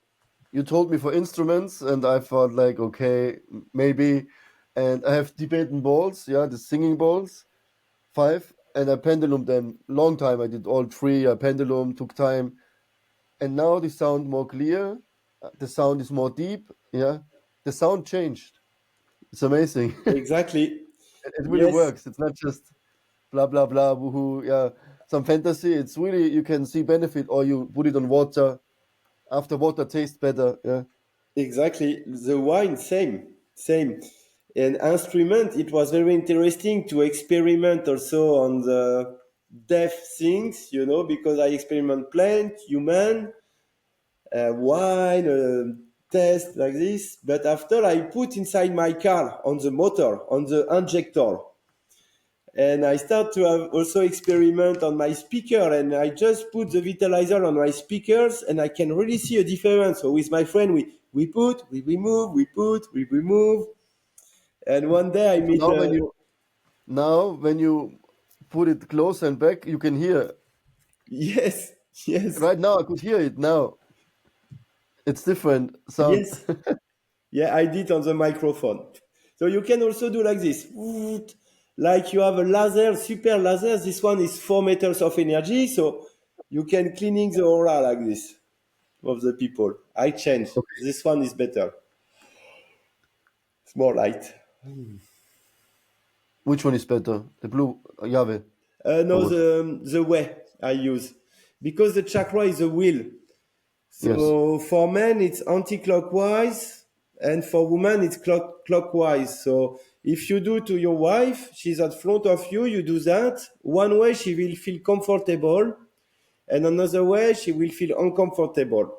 you told me for instruments, and I thought like okay, maybe. And I have Tibetan balls, yeah, the singing balls, five, and a pendulum. Then long time I did all three. A pendulum took time, and now the sound more clear. The sound is more deep. Yeah, the sound changed. It's amazing. Exactly. It really Yes, works. It's not just blah blah blah woohoo. Yeah, some fantasy. It's really you can see benefit, or you put it on water. After water tastes better. Yeah. exactly. The wine, same, same. And instrument, it was very interesting to experiment also on the deaf things, you know, because I experiment plant, human, wine, test like this. But after I put inside my car on the motor, on the injector, and I start to have also experiment on my speaker, and I just put the vitalizer on my speakers, and I can really see a difference. So with my friend, we put, we remove, we put, we remove, and one day I So meet. now when you put it close and back, you can hear. Yes, yes, Right now, I could hear it now. It's different sound. yes. Yeah, I did on the microphone. So you can also do like this. Like you have a laser, super laser. This one is 4 meters of energy. So you can cleaning the aura like this of the people. I change. Okay. This one is better. It's more light. Which one is better? The blue Yahweh or No, what? the way I use. Because the chakra is a wheel. Yes. So for men, it's anti-clockwise, and for women, it's clockwise. So if you do to your wife, she's at front of you, you do that. One way, she will feel comfortable, and another way, she will feel uncomfortable.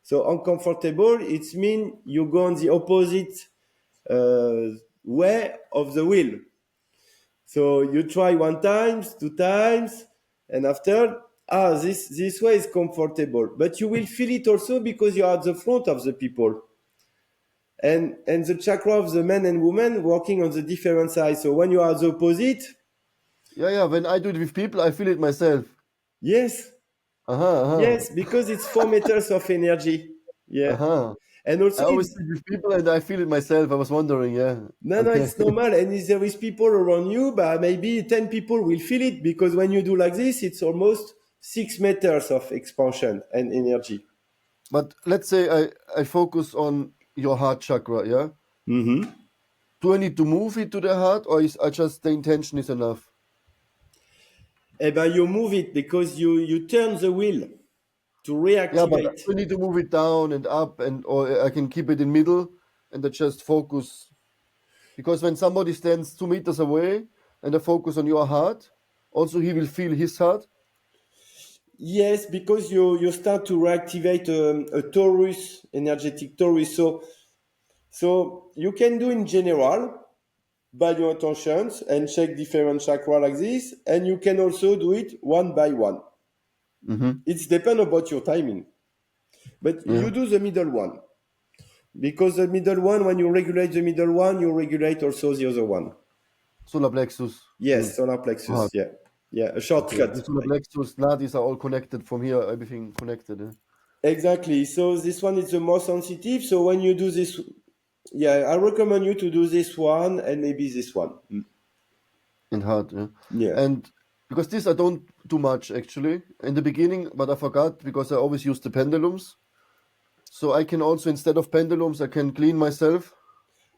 So uncomfortable, it means you go on the opposite way of the wheel. So you try one times, two times, and after, this way is comfortable. But you will feel it also because you are at the front of the people. And the chakra of the men and women working on the different sides. So when you are the opposite, Yeah, yeah. When I do it with people, I feel it myself. yes, Uh-huh, uh-huh. yes, because it's 4 meters of energy. Yeah. Uh-huh. And I also always it's do it with people and I feel it myself. I was wondering, yeah. no, no, Okay. it's normal. And if there is people around you, but maybe 10 people will feel it because when you do like this, it's almost 6 meters of expansion and energy. But let's say I focus on your heart chakra, yeah? Hmm. Do I need to move it to the heart or is I just the intention is enough? Eh ben, you move it because you turn the wheel to Yeah, but reactivate. I need to move it down and up and or I can keep it in middle and I just focus because when somebody stands 2 meters away and I focus on your heart, also he will feel his heart. Yes, because you start to reactivate a torus, energetic torus. So you can do in general by your intentions and check different chakra like this, and you can also do it one by one. Mm-hmm. It's depend about your timing, but Yeah. you do the middle one because the middle one, when you regulate the middle one, you regulate also the other one. Solar plexus. Yes, Mm. solar Heart. plexus. Yeah, yeah, a Okay. The shortcut. solar plexus, nadis are all connected from here. Everything connected. Yeah? Exactly. So this one is the most sensitive. So when you do this, yeah, I recommend you to do this one and maybe this one. In heart. Yeah. Yeah. And because this I don't do much actually in the beginning, but I forgot because I always use the pendulums. So I can also instead of pendulums, I can clean myself,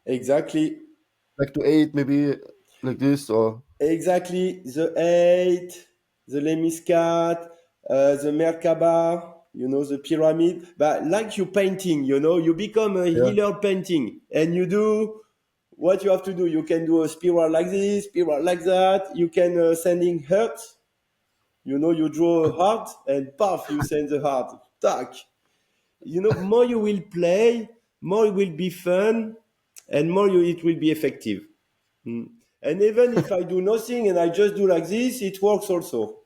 Exactly. like to 8 maybe like this or Exactly. The eight, the Lemiscat, the Merkaba, the pyramid. But like you painting, you become a yeah. healer painting and you do what you have to do. You can do a spiral like this, spiral like that. You can sending hurt. You draw a heart and puff, you send the heart. Tack. More you will play, more it will be fun, and more it will be effective. And even if I do nothing and I just do like this, it works also.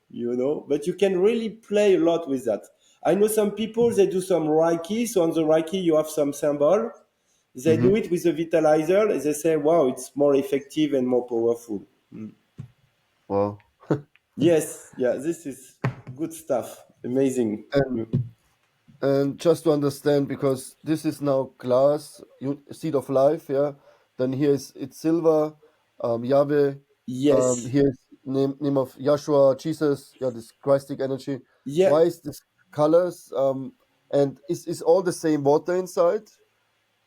But you can really play a lot with that. I know some people, they do some Reiki. So on the Reiki, you have some symbol. They do Mm-hmm. it with the Vitalizer. And they say, wow, it's more effective and more powerful. Wow. Yes, yeah, this is good stuff. Amazing. And just to understand, because this is now glass, seed of life, yeah. Then here is it's silver, Yahweh. Yes. Here's name of Yahshua, Jesus, yeah, this Christic energy. Yeah. Why is this colors? And is all the same water inside,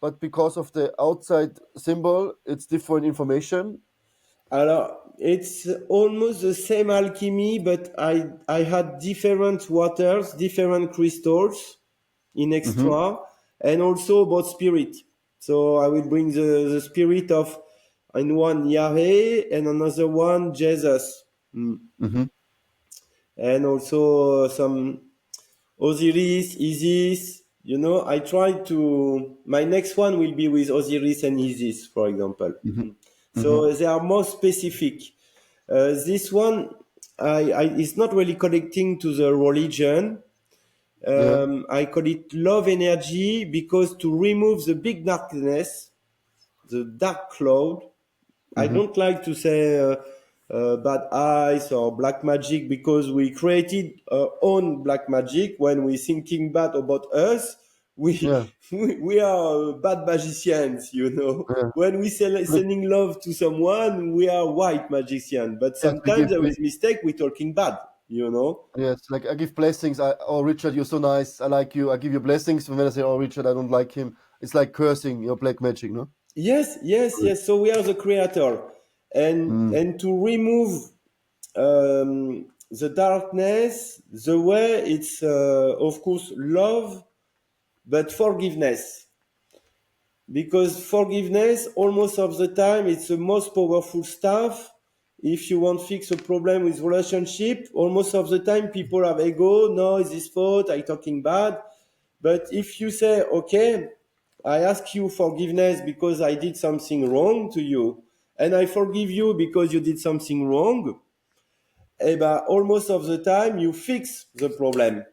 but because of the outside symbol, it's different information. Alors, it's almost the same alchemy, but I had different waters, different crystals in Mm-hmm. extra, and also about spirit. So I will bring the spirit of in one Yahweh and another one Jesus. Mm-hmm. And also some Osiris, Isis. I try to. My next one will be with Osiris and Isis, for example. Mm-hmm. Mm-hmm. So they are more specific. This one, is not really connecting to the religion. Yeah. I call it love energy because to remove the big darkness, the dark cloud. I Mm-hmm. don't like to say bad eyes or black magic because we created our own black magic when we thinking bad about us. We Yeah. we are bad magicians. Yeah. When we Like, sending love to someone, we are white magician. But yes, we sometimes give. there is mistake. We're talking bad. Yes, like I give blessings. Oh, Richard, you're so nice. I like you. I give you blessings. And when I say, oh, Richard, I don't like him, it's like cursing your black magic, no? Yes, yes, Correct. yes. So we are the creator, and Mm, and to remove the darkness, the way it's of course love, but forgiveness. Because forgiveness, almost of the time, it's the most powerful stuff. If you want to fix a problem with relationship, almost of the time people have ego. No, it's his fault. I talking bad. But if you say, okay, I ask you forgiveness because I did something wrong to you, and I forgive you because you did something wrong, almost of the time you fix the problem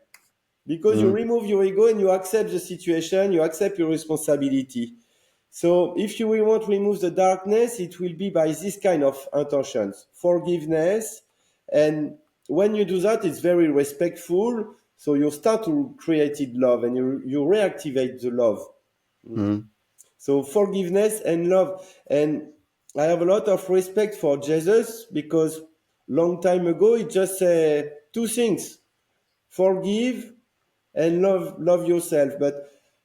because you mm, remove your ego and you accept the situation, you accept your responsibility. So if you will want to remove the darkness, it will be by this kind of intentions, forgiveness. And when you do that, it's very respectful. So you start to create love and you reactivate the love. mm, So forgiveness and love. And I have a lot of respect for Jesus because long time ago, he just said two things: forgive and love yourself. But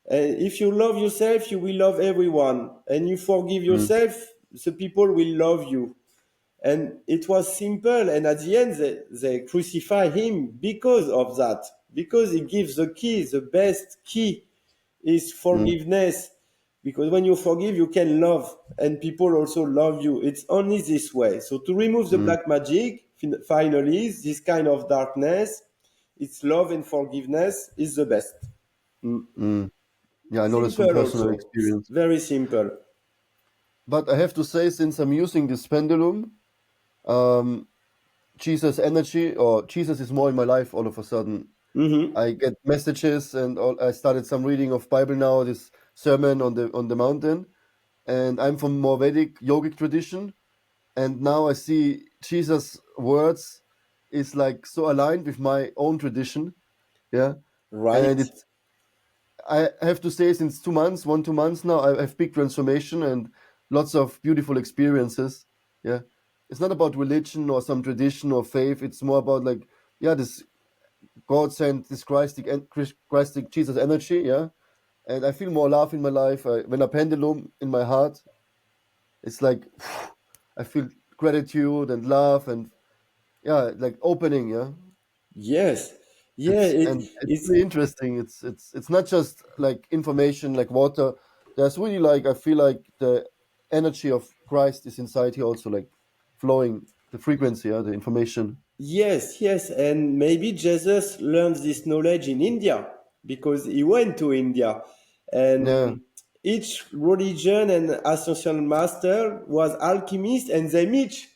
if you love yourself, you will love everyone, and you forgive mm, yourself, the people will love you. And it was simple, and at the end they crucify him because of that, because he gives the key. The best key is mm, forgiveness, because when you forgive you can love, and people also love you. It's only this way. So to remove the mm, black magic, finally, this kind of darkness, it's love and forgiveness is the best. Mm. Mm. Yeah, I know this from Simple personal also, experience. very simple. But I have to say, since I'm using this pendulum, um, Jesus energy or Jesus is more in my life all of a sudden. Hmm. I get messages and I started some reading of Bible now, this sermon on the mountain, and I'm from more Vedic yogic tradition, and now I see Jesus' words is like so aligned with my own tradition, yeah, and Right. it's I have to say since 2 months, 2 months now, I have big transformation and lots of beautiful experiences, yeah. It's not about religion or some tradition or faith. It's more about like, yeah, this God sent this Christic Jesus energy, yeah, and I feel more love in my life. When a pendulum in my heart, it's like I feel gratitude and love and yeah, like opening, yeah. Yes. Yeah. It's It and it's it's really interesting. It's not just like information like water. There's really like I feel like the energy of Christ is inside here also like flowing the frequency, yeah, the information. Yes, yes, and maybe Jesus learned this knowledge in India because he went to India, Yeah, and each religion and ascension master was alchemist, and they meet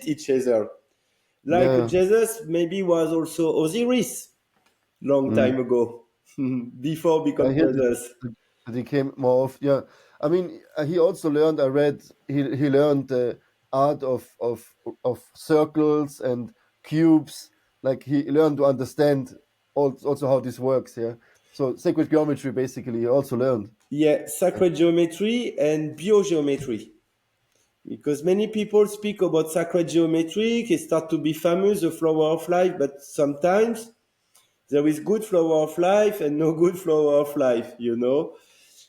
each other. Like yeah. Jesus, maybe was also Osiris long Mm. time ago, before I become hear Jesus. that he came more of yeah. I mean, he also learned. I read he learned the art of circles and cubes. Like he learned to understand also how this works. Yeah. So sacred geometry basically he also learned. Yeah, sacred geometry and biogeometry. Because many people speak about sacred geometry, it start to be famous, the flower of life, but sometimes there is good flower of life and no good flower of life, you know.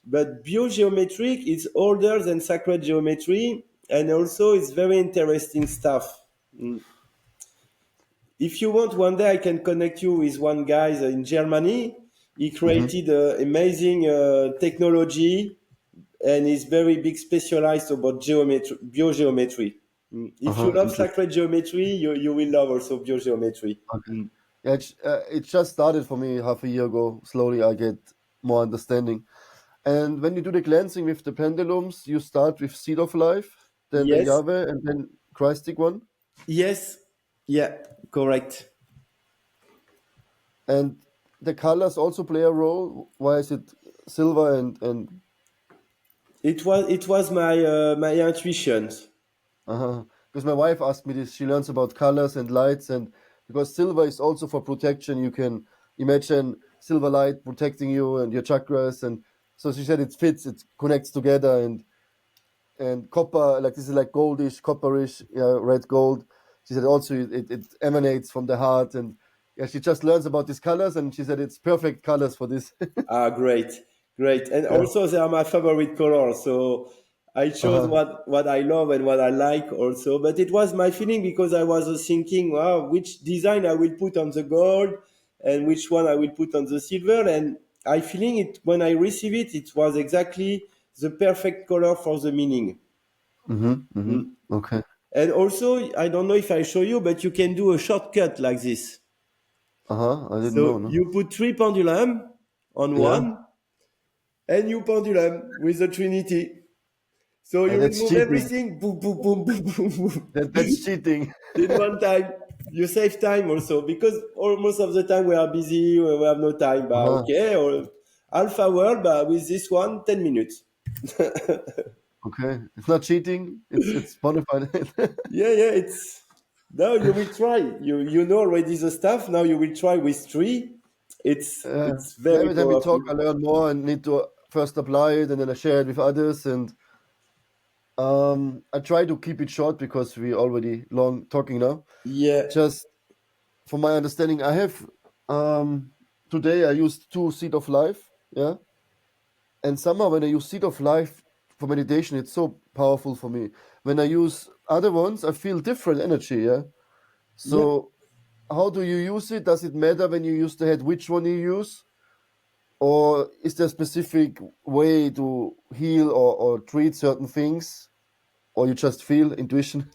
But biogeometric is older than sacred geometry, and also it's very interesting stuff. Mm. If you want, one day I can connect you with one guy in Germany. He Hmm. created amazing technology and is very big specialized about geometry, biogeometry. Mm. If you love Interesting. sacred geometry, you will love also biogeometry. Okay. Mm. Yeah, it just started for me half a year ago. Slowly, I get more understanding. And when you do the cleansing with the pendulums, you start with seed of life, then the Yes, Yahweh, and then Christic one. yes, yeah, correct. And the colors also play a role. Why is it silver and It was my intuition. because my wife asked me this. She learns about colors and lights, and because silver is also for protection. You can imagine silver light protecting you and your chakras, and so she said it fits. It connects together, and copper like this is like goldish, copperish, yeah, red gold. She said also it emanates from the heart, and yeah, she just learns about these colors, and she said it's perfect colors for this. Ah, great, great. And Yeah. also they are my favorite colors. So I chose Uh-huh. what I love and what I like also. But it was my feeling because I was thinking, wow, which design I will put on the gold and which one I will put on the silver. And I feeling it when I receive it, it was exactly the perfect color for the meaning. Mm-hmm. Mm-hmm. Mm. Okay. And also, I don't know if I show you, but you can do a shortcut like this. Uh-huh. I didn't know, So no. you put three pendulum on Yeah. one and you pendulum with the Trinity. So you That's remove cheating. everything, boom, boom, boom, boom, boom, boom, That's cheating. in one time. You save time also because almost of the time we are busy, we have no time. But Uh-huh. okay, or half hour, but with this one, 10 minutes. Okay. It's not cheating. It's bona fide. Yeah, yeah, it's now you will try. You know already the stuff. Now you will try with three. It's very Every time we talk, powerful. I learn more and need to first apply it and then I share it with others. And I try to keep it short because we already long talking now. Yeah, Just from my understanding, I have today I used two seed of life, yeah, and somehow when I use seed of life for meditation, it's so powerful for me. When I use other ones, I feel different energy, yeah. yeah. So how do you use it? Does it matter when you use the head which one you use, or is there a specific way to heal or treat certain things, or you just feel intuition?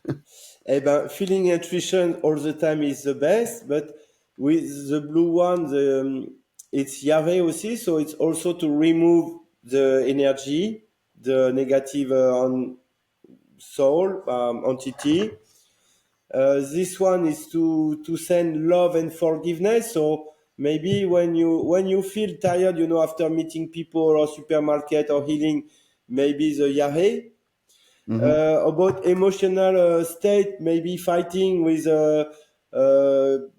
Eh ben, feeling intuition all the time is the best, but With the blue one, it's Yahweh aussi, so it's also to remove the energy, the negative on soul entity. This one is to send love and forgiveness. So maybe when you feel tired, after meeting people or supermarket or healing, maybe the Yahweh. Mm-hmm. About emotional state, maybe fighting with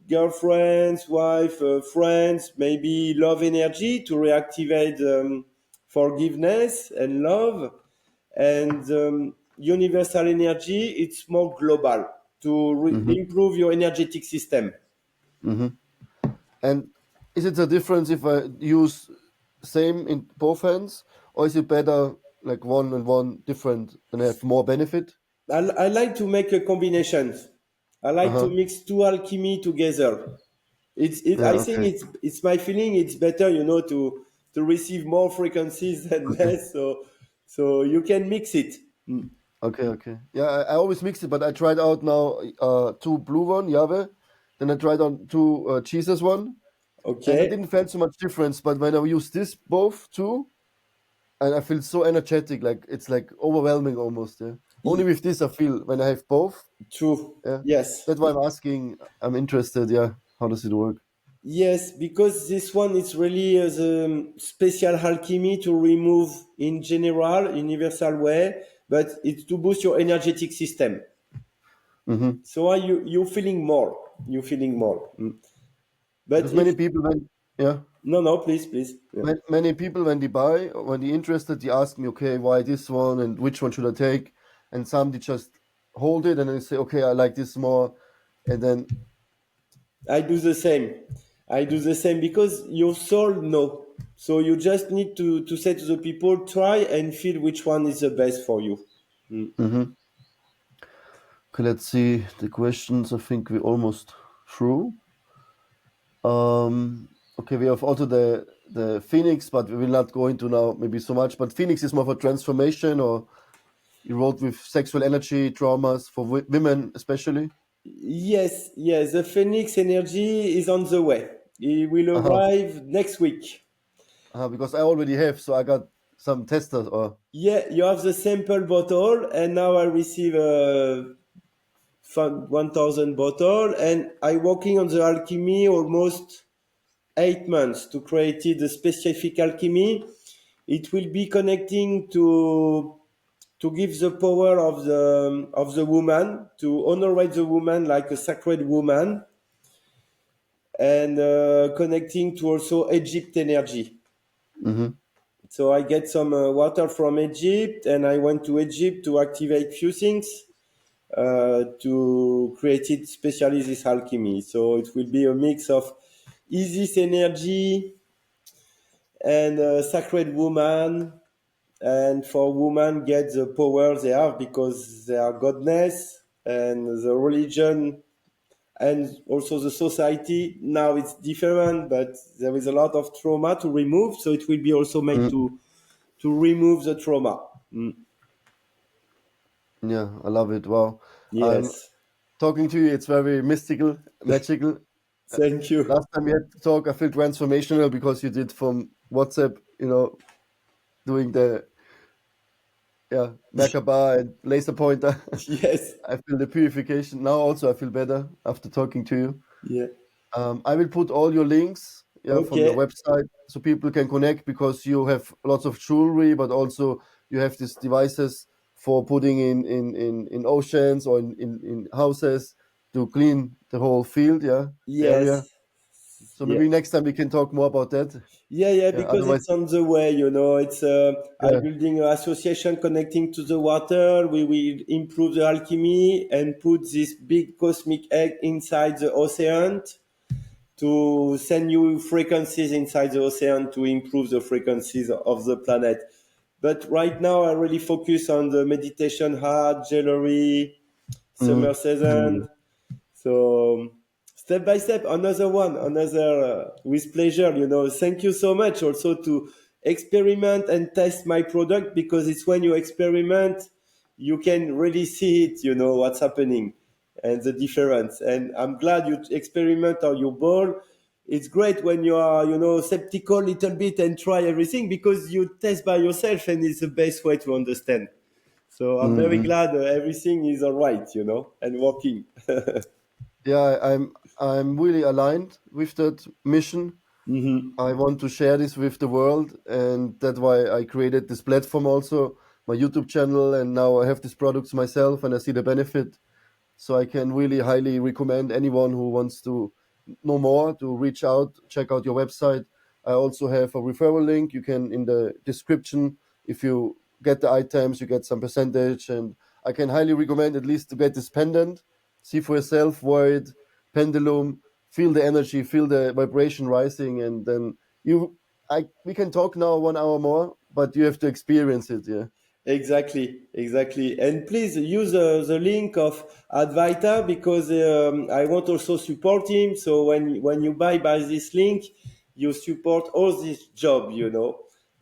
girlfriends, wife, friends, maybe love energy to reactivate forgiveness and love, and universal energy. It's more global to Mm-hmm. improve your energetic system. Mm-hmm. And is it a difference if I use same in both hands, or is it better like one and one different and have more benefit? I like to make a combination. I Uh like to huh. mix two alchemy together. I Yeah. think Okay. it's my feeling. It's better, to receive more frequencies than less. So you can mix it. Mm. Okay. Okay. Yeah. I always mix it, but I tried out now two blue one Java, then I tried on two Jesus one, and I Okay. didn't feel so much difference. But when I use this both two, and I feel so energetic, like it's like overwhelming almost. Yeah. Only Y- with this I feel when I have both. True. Yeah. Yes. That's why I'm asking. I'm interested. Yeah. How does it work? Yes, because this one is really the special alchemy to remove in general, universal way, but it's to boost your energetic system. Mm-hmm. So are you feeling more? You feeling more. Mm. But Because if many people when yeah, no, please. Yeah. many people when they buy or when they're interested, they ask me, okay, why this one and which one should I take? And some they just hold it and then they say, okay, I like this more, and then I do the same. I do the same because your soul know. So you just need to say to the people, try and feel which one is the best for you. Mm. mhm. Okay, let's see the questions. I think we're almost through. Okay, we have also the Phoenix, but we will not go into now maybe so much. But Phoenix is more for transformation, or you wrote with sexual energy traumas for women especially. Yes. The Phoenix energy is on the way. It will Uh-huh. arrive next week. Because I already have, so I got some testers or Yeah, you have the sample bottle, and now I receive 1,000 bottle, and I working on the alchemy almost 8 months to create the specific alchemy. It will be connecting to give the power of the woman, to honor the woman like a sacred woman, and connecting to also Egypt energy. hmm So I get some water from Egypt, and I went to Egypt to activate few things to create it, especially this alchemy. So it will be a mix of Isis energy and sacred woman, and for women get the power they have because they are godness, and the religion and also the society now it's different, but there is a lot of trauma to remove, so it will be also made to remove the trauma. Mm. Yeah, I love it. Wow. I'm Yes. talking to you, it's very mystical, magical. Thank you. Last time we had to talk, I feel transformational because you did from WhatsApp, doing the Merkaba and laser pointer. Yes. I feel the purification. Now also I feel better after talking to you. Yeah. I will put all your links, from your Okay. website so people can connect because you have lots of jewelry, but also you have these devices for putting in oceans or in houses to clean the whole field, the area. Yes. So Yeah. maybe next time we can talk more about that. Yeah, Yeah, because otherwise, it's on the way, It's I yeah. building an association connecting to the water. We will improve the alchemy and put this big cosmic egg inside the ocean to send new frequencies inside the ocean to improve the frequencies of the planet. But right now, I really focus on the meditation heart, jewelry, summer Mm. season. So step by step, another with pleasure. Thank you so much also to experiment and test my product, because it's when you experiment you can really see it. What's happening, and the difference. And I'm glad you experiment on your ball. It's great when you are, skeptical a little bit and try everything, because you test by yourself, and it's the best way to understand. So I'm very Mm-hmm. glad everything is all right, and working. Yeah, I'm really aligned with that mission. Hmm. I want to share this with the world, and that's why I created this platform also, my YouTube channel, and now I have these products myself, and I see the benefit. So I can really highly recommend anyone who wants to know more to reach out, check out your website. I also have a referral link. You can in the description. If you get the items, you get some percentage, and I can highly recommend at least to get this pendant. See for yourself, void, pendulum, feel the energy, feel the vibration rising, and then we can talk now 1 hour more, but you have to experience it. Yeah. Exactly, exactly. And please use the link of Advaita, because I want also support him. So when you buy this link, you support all this job,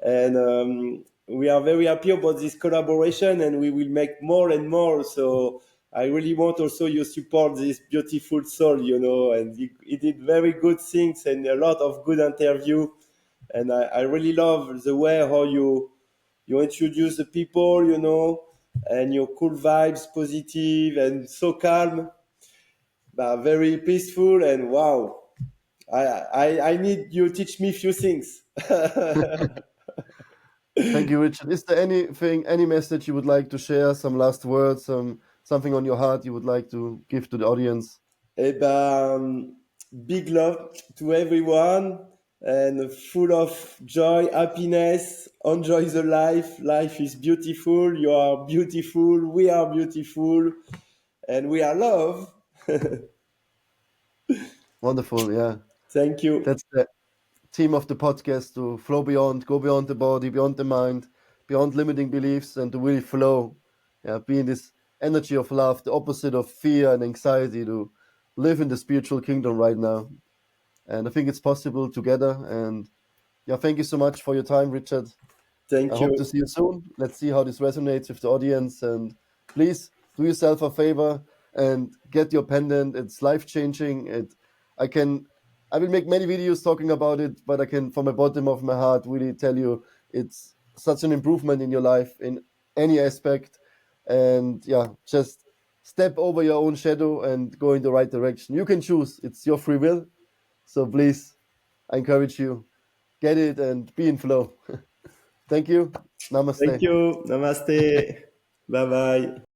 And we are very happy about this collaboration, and we will make more and more. So I really want also you support this beautiful soul, And he did very good things and a lot of good interview. And I really love the way how you introduce the people, and your cool vibes, positive and so calm, but very peaceful. And wow, I need you teach me few things. Thank you, Richard. Is there anything, any message you would like to share? Some last words, something on your heart you would like to give to the audience? Eh ben, big love to everyone, and full of joy, happiness. Enjoy the life. Life is beautiful. You are beautiful. We are beautiful, and we are love. Wonderful. Yeah, Thank you. that's the theme of the podcast: to flow beyond, go beyond the body, beyond the mind, beyond limiting beliefs, and to really flow. Yeah, be in this energy of love, the opposite of fear and anxiety. To live in the spiritual kingdom right now, and I think it's possible together. And yeah, thank you so much for your time, Richard. I Thank hope to you. see you soon. Let's see how this resonates with the audience. And please do yourself a favor and get your pendant. It's life changing. I can, I will make many videos talking about it, but I can, from the bottom of my heart, really tell you it's such an improvement in your life in any aspect. And yeah, just step over your own shadow and go in the right direction. You can choose. It's your free will. So please, I encourage you, get it and be in flow. Thank you. Thank Namaste. you. Namaste. Bye bye.